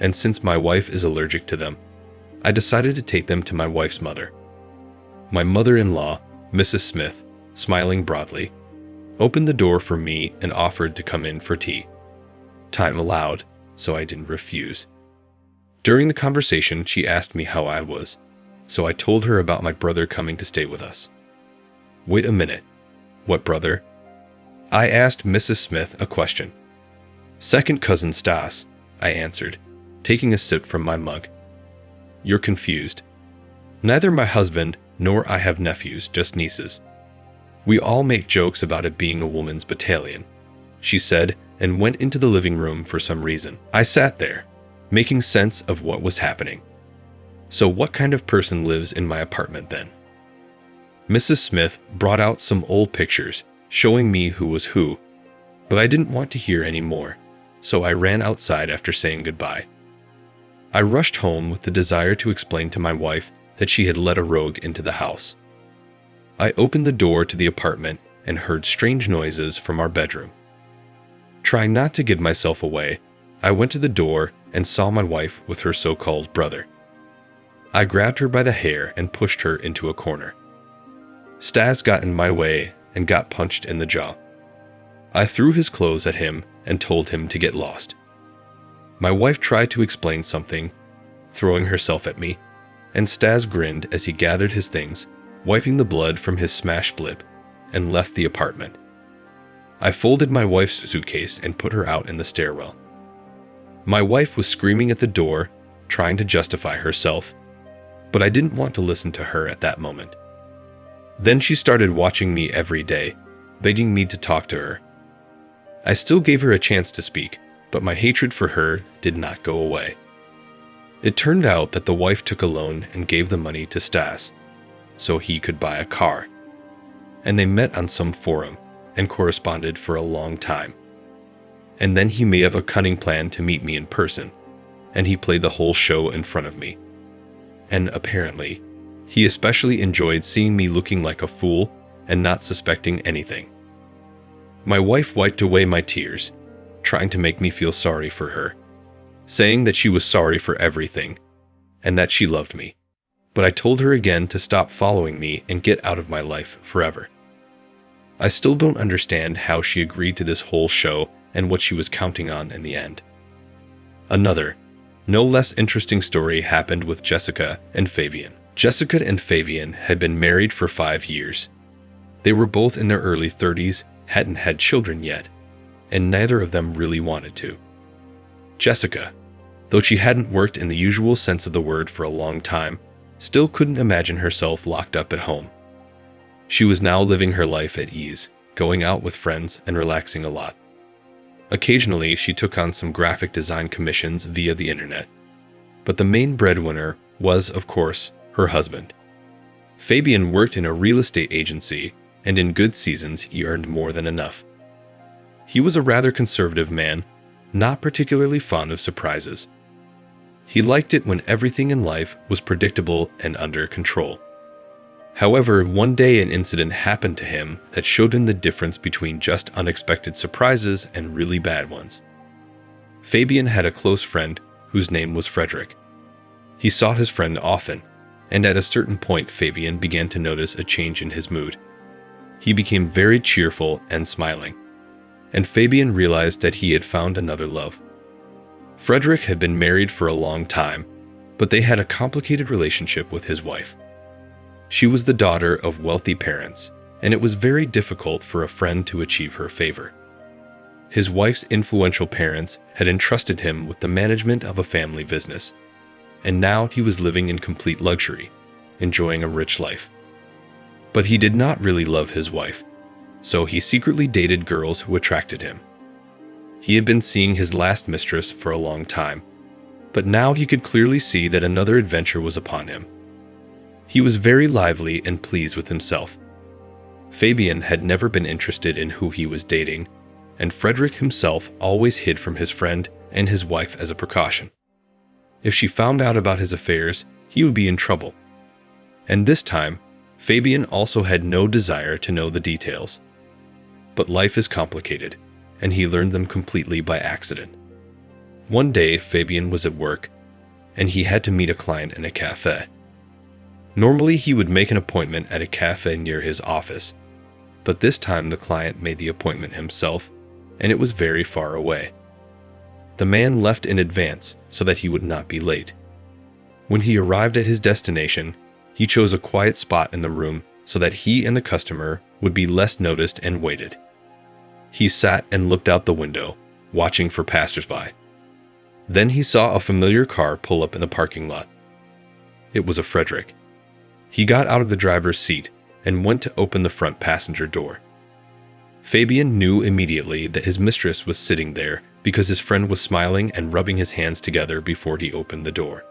Speaker 1: and since my wife is allergic to them, I decided to take them to my wife's mother. My mother-in-law, Mrs. Smith, smiling broadly, opened the door for me and offered to come in for tea. Time allowed, so I didn't refuse. During the conversation, she asked me how I was, so I told her about my brother coming to stay with us. "Wait a minute. What brother?" I asked Mrs. Smith a question. "Second cousin Stas," I answered, taking a sip from my mug. "You're confused. Neither my husband nor I have nephews, just nieces. We all make jokes about it being a woman's battalion," she said, and went into the living room for some reason. I sat there, making sense of what was happening. "So what kind of person lives in my apartment then?" Mrs. Smith brought out some old pictures, showing me who was who, but I didn't want to hear any more, so I ran outside after saying goodbye. I rushed home with the desire to explain to my wife that she had let a rogue into the house. I opened the door to the apartment and heard strange noises from our bedroom. Trying not to give myself away, I went to the door and saw my wife with her so-called brother. I grabbed her by the hair and pushed her into a corner. Stas got in my way and got punched in the jaw. I threw his clothes at him and told him to get lost. My wife tried to explain something, throwing herself at me, and Stas grinned as he gathered his things, wiping the blood from his smashed lip, and left the apartment. I folded my wife's suitcase and put her out in the stairwell. My wife was screaming at the door, trying to justify herself, but I didn't want to listen to her at that moment. Then she started watching me every day, begging me to talk to her. I still gave her a chance to speak, but my hatred for her did not go away. It turned out that the wife took a loan and gave the money to Stas, so he could buy a car. And they met on some forum and corresponded for a long time. And then he made up a cunning plan to meet me in person, and he played the whole show in front of me. And apparently, he especially enjoyed seeing me looking like a fool and not suspecting anything. My wife wiped away my tears, trying to make me feel sorry for her, saying that she was sorry for everything, and that she loved me. But I told her again to stop following me and get out of my life forever. I still don't understand how she agreed to this whole show and what she was counting on in the end. Another, no less interesting story happened with Jessica and Fabian. Jessica and Fabian had been married for 5 years. They were both in their early 30s, hadn't had children yet, and neither of them really wanted to. Jessica, though she hadn't worked in the usual sense of the word for a long time, still couldn't imagine herself locked up at home. She was now living her life at ease, going out with friends and relaxing a lot. Occasionally, she took on some graphic design commissions via the internet. But the main breadwinner was, of course, her husband. Fabian worked in a real estate agency, and in good seasons he earned more than enough. He was a rather conservative man, not particularly fond of surprises. He liked it when everything in life was predictable and under control. However, one day an incident happened to him that showed him the difference between just unexpected surprises and really bad ones. Fabian had a close friend whose name was Frederick. He saw his friend often, and at a certain point Fabian began to notice a change in his mood. He became very cheerful and smiling, and Fabian realized that he had found another love. Frederick had been married for a long time, but they had a complicated relationship with his wife. She was the daughter of wealthy parents, and it was very difficult for a friend to achieve her favor. His wife's influential parents had entrusted him with the management of a family business, and now he was living in complete luxury, enjoying a rich life. But he did not really love his wife, so he secretly dated girls who attracted him. He had been seeing his last mistress for a long time, but now he could clearly see that another adventure was upon him. He was very lively and pleased with himself. Fabian had never been interested in who he was dating, and Frederick himself always hid from his friend and his wife as a precaution. If she found out about his affairs, he would be in trouble. And this time, Fabian also had no desire to know the details. But life is complicated, and he learned them completely by accident. One day, Fabian was at work, and he had to meet a client in a cafe. Normally, he would make an appointment at a cafe near his office, but this time the client made the appointment himself, and it was very far away. The man left in advance so that he would not be late. When he arrived at his destination, he chose a quiet spot in the room so that he and the customer would be less noticed and waited. He sat and looked out the window, watching for passersby. Then he saw a familiar car pull up in the parking lot. It was a Frederick. He got out of the driver's seat and went to open the front passenger door. Fabian knew immediately that his mistress was sitting there because his friend was smiling and rubbing his hands together before he opened the door.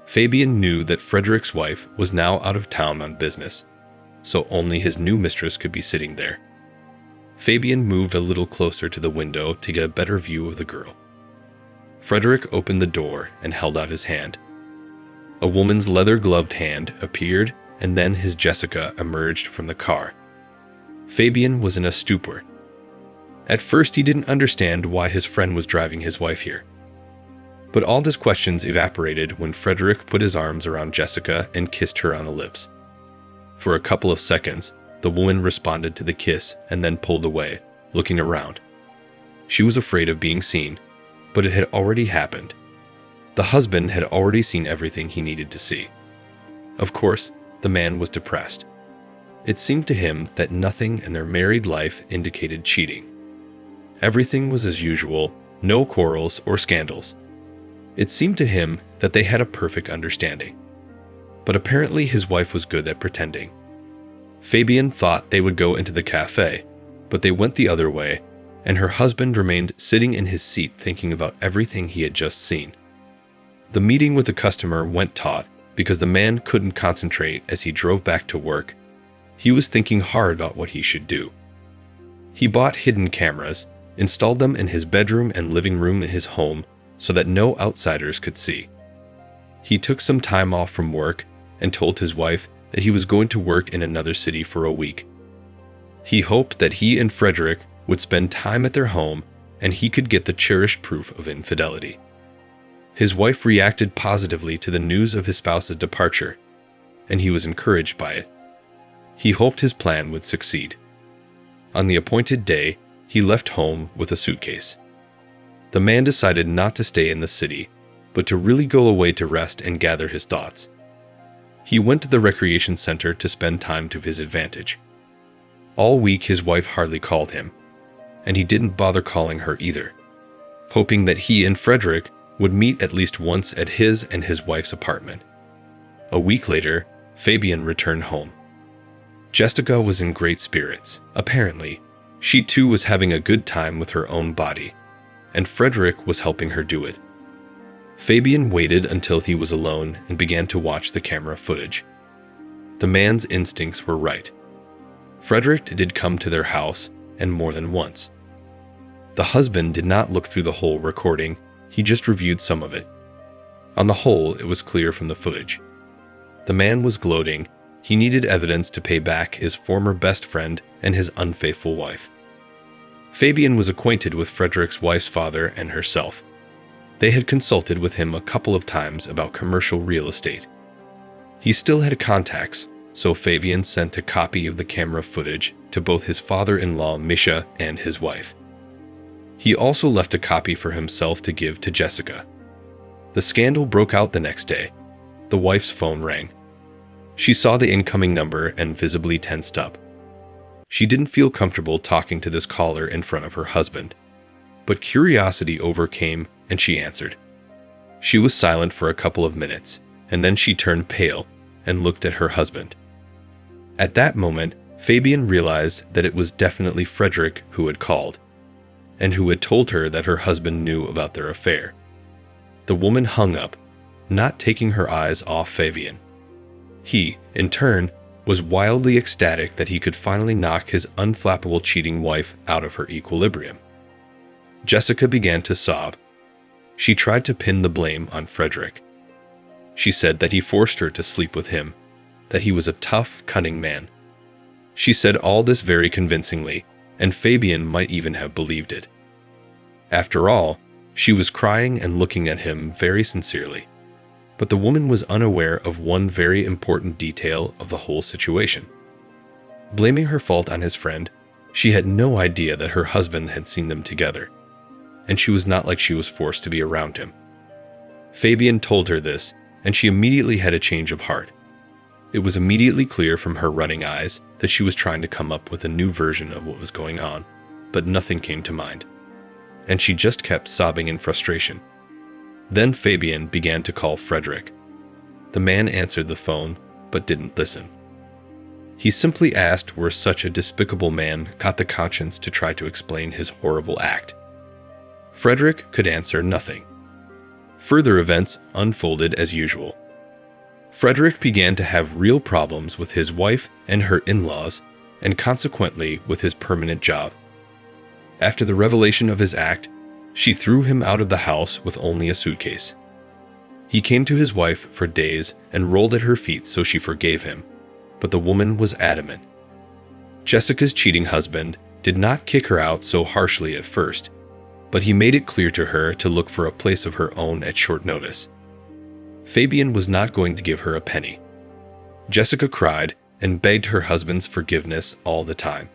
Speaker 1: Fabian knew that Frederick's wife was now out of town on business, so only his new mistress could be sitting there. Fabian moved a little closer to the window to get a better view of the girl. Frederick opened the door and held out his hand. A woman's leather-gloved hand appeared, and then his Jessica emerged from the car. Fabian was in a stupor. At first, he didn't understand why his friend was driving his wife here. But all his questions evaporated when Frederick put his arms around Jessica and kissed her on the lips. For a couple of seconds, the woman responded to the kiss and then pulled away, looking around. She was afraid of being seen, but it had already happened. The husband had already seen everything he needed to see. Of course, the man was depressed. It seemed to him that nothing in their married life indicated cheating. Everything was as usual, no quarrels or scandals. It seemed to him that they had a perfect understanding. But apparently his wife was good at pretending. Fabian thought they would go into the cafe, but they went the other way, and her husband remained sitting in his seat thinking about everything he had just seen. The meeting with the customer went taut because the man couldn't concentrate as he drove back to work. He was thinking hard about what he should do. He bought hidden cameras, installed them in his bedroom and living room in his home so that no outsiders could see. He took some time off from work and told his wife that he was going to work in another city for a week. He hoped that he and Frederick would spend time at their home and he could get the cherished proof of infidelity. His wife reacted positively to the news of his spouse's departure, and he was encouraged by it. He hoped his plan would succeed. On the appointed day, he left home with a suitcase. The man decided not to stay in the city, but to really go away to rest and gather his thoughts. He went to the recreation center to spend time to his advantage. All week his wife hardly called him, and he didn't bother calling her either, hoping that he and Frederick would meet at least once at his and his wife's apartment. A week later, Fabian returned home. Jessica was in great spirits. Apparently, she too was having a good time with her own body, and Frederick was helping her do it. Fabian waited until he was alone and began to watch the camera footage. The man's instincts were right. Frederick did come to their house, and more than once. The husband did not look through the whole recording, he just reviewed some of it. On the whole, it was clear from the footage. The man was gloating. He needed evidence to pay back his former best friend and his unfaithful wife. Fabian was acquainted with Frederick's wife's father and herself. They had consulted with him a couple of times about commercial real estate. He still had contacts, so Fabian sent a copy of the camera footage to both his father-in-law Misha and his wife. He also left a copy for himself to give to Jessica. The scandal broke out the next day. The wife's phone rang. She saw the incoming number and visibly tensed up. She didn't feel comfortable talking to this caller in front of her husband, but curiosity overcame and she answered. She was silent for a couple of minutes, and then she turned pale and looked at her husband. At that moment, Fabian realized that it was definitely Frederick who had called, and who had told her that her husband knew about their affair. The woman hung up, not taking her eyes off Fabian. He, in turn, was wildly ecstatic that he could finally knock his unflappable cheating wife out of her equilibrium. Jessica began to sob. She tried to pin the blame on Frederick. She said that he forced her to sleep with him, that he was a tough, cunning man. She said all this very convincingly, and Fabian might even have believed it. After all, she was crying and looking at him very sincerely. But the woman was unaware of one very important detail of the whole situation. Blaming her fault on his friend, she had no idea that her husband had seen them together, and she was not like she was forced to be around him. Fabian told her this, and she immediately had a change of heart. It was immediately clear from her running eyes that she was trying to come up with a new version of what was going on, but nothing came to mind, and she just kept sobbing in frustration. Then Fabian began to call Frederick. The man answered the phone, but didn't listen. He simply asked where such a despicable man got the conscience to try to explain his horrible act. Frederick could answer nothing. Further events unfolded as usual. Frederick began to have real problems with his wife and her in-laws, and consequently with his permanent job. After the revelation of his act, she threw him out of the house with only a suitcase. He came to his wife for days and rolled at her feet so she forgave him, but the woman was adamant. Jessica's cheating husband did not kick her out so harshly at first, but he made it clear to her to look for a place of her own at short notice. Fabian was not going to give her a penny. Jessica cried and begged her husband's forgiveness all the time.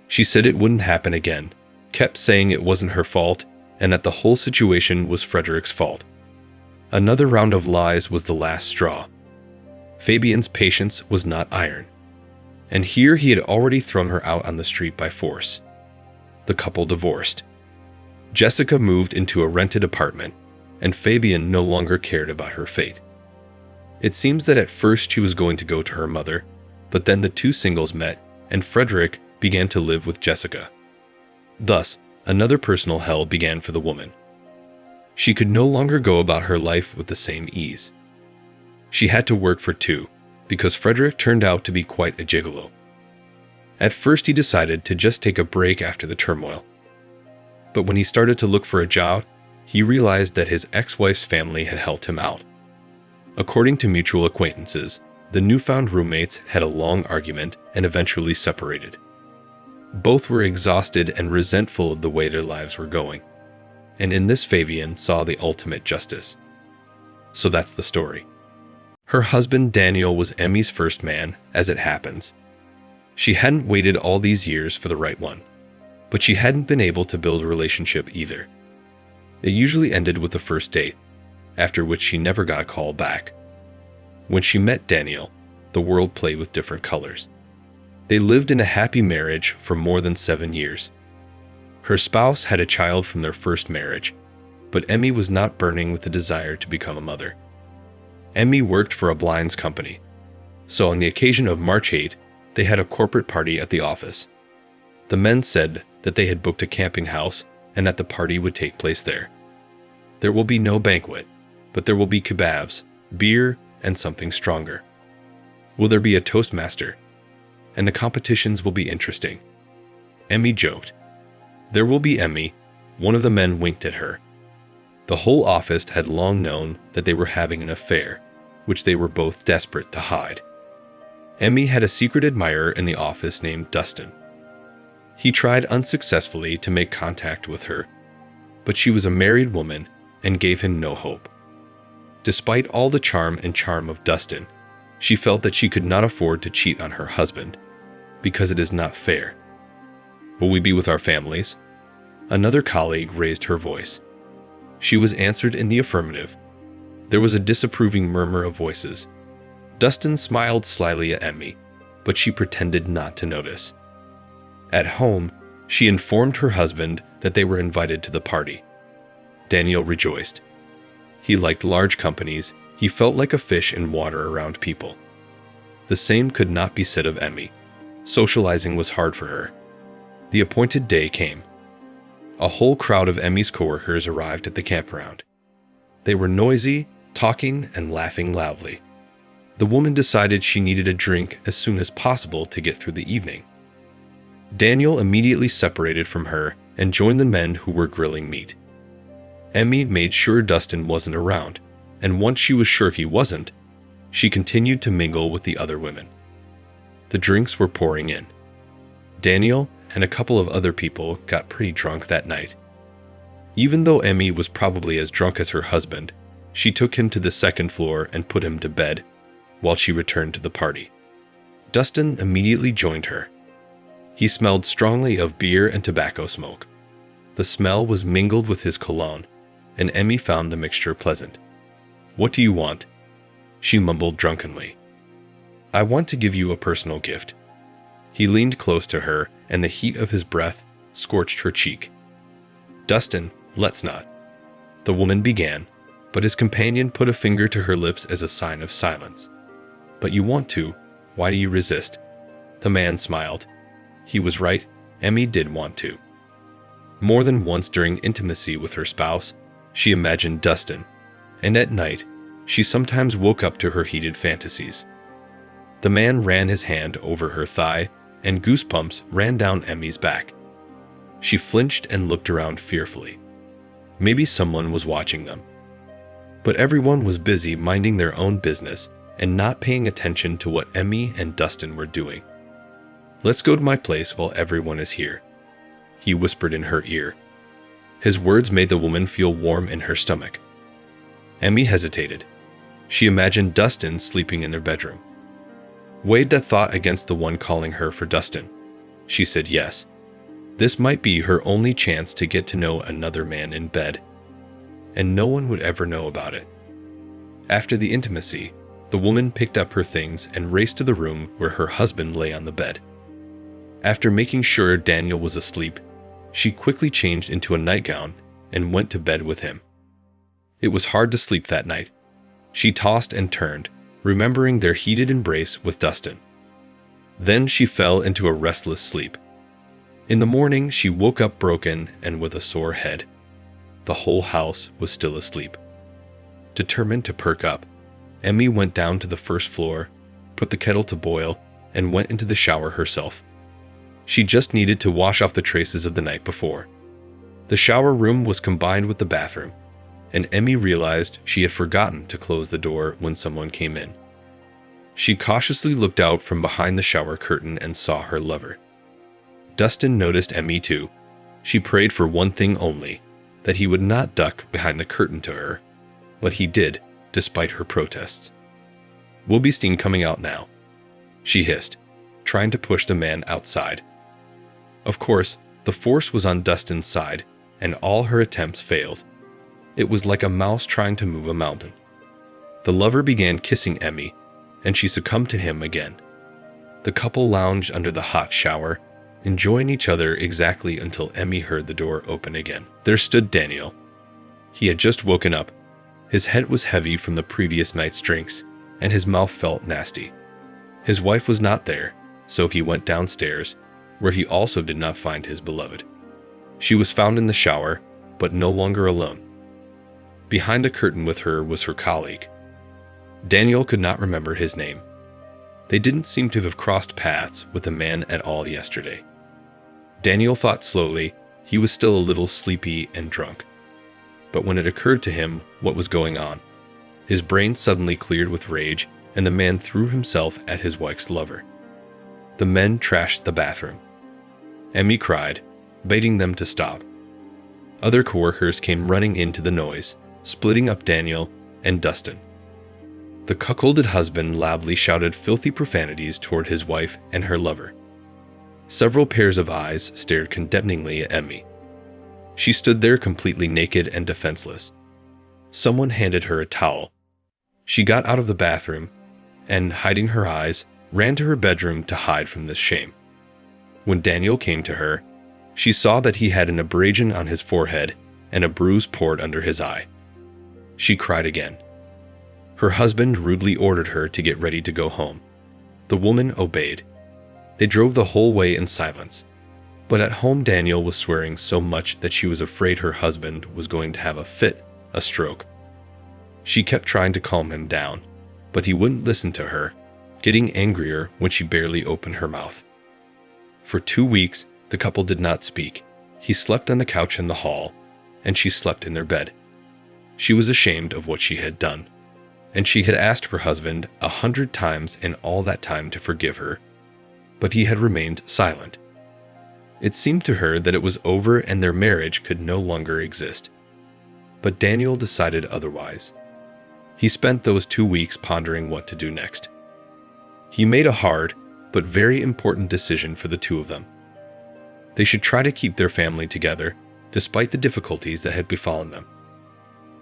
Speaker 1: She said it wouldn't happen again, kept saying it wasn't her fault, and that the whole situation was Frederick's fault. Another round of lies was the last straw. Fabian's patience was not iron, and here he had already thrown her out on the street by force. The couple divorced. Jessica moved into a rented apartment, and Fabian no longer cared about her fate. It seems that at first she was going to go to her mother, but then the two singles met, and Frederick began to live with Jessica. Thus, another personal hell began for the woman. She could no longer go about her life with the same ease. She had to work for two, because Frederick turned out to be quite a gigolo. At first he decided to just take a break after the turmoil. But when he started to look for a job, he realized that his ex-wife's family had helped him out. According to mutual acquaintances, the newfound roommates had a long argument and eventually separated. Both were exhausted and resentful of the way their lives were going, and in this Fabian saw the ultimate justice. So that's the story. Her husband Daniel was Emmy's first man, as it happens. She hadn't waited all these years for the right one, but she hadn't been able to build a relationship either. It usually ended with the first date, after which she never got a call back. When she met Daniel, the world played with different colors. They lived in a happy marriage for more than 7 years. Her spouse had a child from their first marriage, but Emmy was not burning with the desire to become a mother. Emmy worked for a blinds company, so on the occasion of March 8, they had a corporate party at the office. The men said that they had booked a camping house and that the party would take place there. There will be no banquet, but there will be kebabs, beer, and something stronger. Will there be a toastmaster? And the competitions will be interesting. Emmy joked. There will be Emmy. One of the men winked at her. The whole office had long known that they were having an affair, which they were both desperate to hide. Emmy had a secret admirer in the office named Dustin. He tried unsuccessfully to make contact with her, but she was a married woman and gave him no hope. Despite all the charm of Dustin, she felt that she could not afford to cheat on her husband, because it is not fair. Will we be with our families? Another colleague raised her voice. She was answered in the affirmative. There was a disapproving murmur of voices. Dustin smiled slyly at Emmy, but she pretended not to notice. At home, she informed her husband that they were invited to the party. Daniel rejoiced. He liked large companies. He felt like a fish in water around people. The same could not be said of Emmy. Socializing was hard for her. The appointed day came. A whole crowd of Emmy's coworkers arrived at the campground. They were noisy, talking, and laughing loudly. The woman decided she needed a drink as soon as possible to get through the evening. Daniel immediately separated from her and joined the men who were grilling meat. Emmy made sure Dustin wasn't around, and once she was sure he wasn't, she continued to mingle with the other women. The drinks were pouring in. Daniel and a couple of other people got pretty drunk that night. Even though Emmy was probably as drunk as her husband, she took him to the second floor and put him to bed, while she returned to the party. Dustin immediately joined her. He smelled strongly of beer and tobacco smoke. The smell was mingled with his cologne, and Emmy found the mixture pleasant. "What do you want?" She mumbled drunkenly. "I want to give you a personal gift." He leaned close to her, and the heat of his breath scorched her cheek. "Dustin, let's not." The woman began, but his companion put a finger to her lips as a sign of silence. "But you want to. Why do you resist?" The man smiled. He was right. Emmy did want to. More than once during intimacy with her spouse, she imagined Dustin, and at night, she sometimes woke up to her heated fantasies. The man ran his hand over her thigh, and goosebumps ran down Emmy's back. She flinched and looked around fearfully. Maybe someone was watching them. But everyone was busy minding their own business and not paying attention to what Emmy and Dustin were doing. "Let's go to my place while everyone is here," he whispered in her ear. His words made the woman feel warm in her stomach. Emmy hesitated. She imagined Dustin sleeping in their bedroom. Weighed that thought against the one calling her for Dustin. She said yes. This might be her only chance to get to know another man in bed, and no one would ever know about it. After the intimacy, the woman picked up her things and raced to the room where her husband lay on the bed. After making sure Daniel was asleep, she quickly changed into a nightgown and went to bed with him. It was hard to sleep that night. She tossed and turned, remembering their heated embrace with Dustin. Then she fell into a restless sleep. In the morning, she woke up broken and with a sore head. The whole house was still asleep. Determined to perk up, Emmy went down to the first floor, put the kettle to boil, and went into the shower herself. She just needed to wash off the traces of the night before. The shower room was combined with the bathroom, and Emmy realized she had forgotten to close the door when someone came in. She cautiously looked out from behind the shower curtain and saw her lover. Dustin noticed Emmy too. She prayed for one thing only, that he would not duck behind the curtain to her, but he did, despite her protests. "We'll be seen coming out now," she hissed, trying to push the man outside. Of course, the force was on Dustin's side, and all her attempts failed. It was like a mouse trying to move a mountain. The lover began kissing Emmy, and she succumbed to him again. The couple lounged under the hot shower, enjoying each other exactly until Emmy heard the door open again. There stood Daniel. He had just woken up. His head was heavy from the previous night's drinks, and his mouth felt nasty. His wife was not there, so he went downstairs, where he also did not find his beloved. She was found in the shower, but no longer alone. Behind the curtain with her was her colleague. Daniel could not remember his name. They didn't seem to have crossed paths with the man at all yesterday. Daniel thought slowly. He was still a little sleepy and drunk. But when it occurred to him what was going on, his brain suddenly cleared with rage, and the man threw himself at his wife's lover. The men trashed the bathroom. Emmy cried, begging them to stop. Other coworkers came running into the noise, splitting up Daniel and Dustin. The cuckolded husband loudly shouted filthy profanities toward his wife and her lover. Several pairs of eyes stared condemningly at Emmy. She stood there completely naked and defenseless. Someone handed her a towel. She got out of the bathroom and, hiding her eyes, ran to her bedroom to hide from this shame. When Daniel came to her, she saw that he had an abrasion on his forehead and a bruise poured under his eye. She cried again. Her husband rudely ordered her to get ready to go home. The woman obeyed. They drove the whole way in silence. But at home, Daniel was swearing so much that she was afraid her husband was going to have a fit, a stroke. She kept trying to calm him down, but he wouldn't listen to her, getting angrier when she barely opened her mouth. For 2 weeks, the couple did not speak. He slept on the couch in the hall, and she slept in their bed. She was ashamed of what she had done, and she had asked her husband 100 times in all that time to forgive her, but he had remained silent. It seemed to her that it was over and their marriage could no longer exist. But Daniel decided otherwise. He spent those 2 weeks pondering what to do next. He made a hard, but very important decision for the two of them. They should try to keep their family together, despite the difficulties that had befallen them.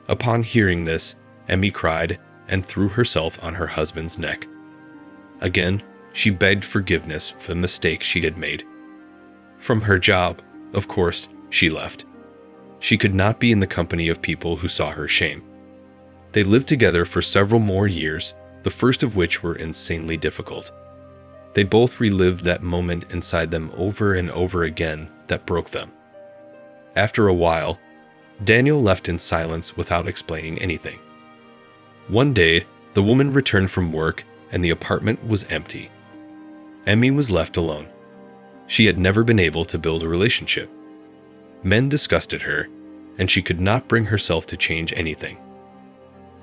Speaker 1: Upon hearing this, Emmy cried and threw herself on her husband's neck. Again, she begged forgiveness for the mistake she had made. From her job, of course, she left. She could not be in the company of people who saw her shame. They lived together for several more years, the first of which were insanely difficult. They both relived that moment inside them over and over again that broke them. After a while, Daniel left in silence without explaining anything. One day, the woman returned from work and the apartment was empty. Emmy was left alone. She had never been able to build a relationship. Men disgusted her, and she could not bring herself to change anything.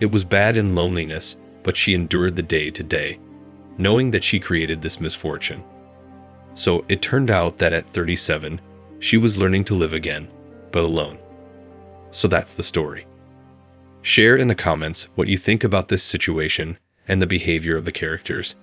Speaker 1: It was bad in loneliness, but she endured the day to day, knowing that she created this misfortune. So it turned out that at 37, she was learning to live again, but alone. So that's the story. Share in the comments what you think about this situation and the behavior of the characters.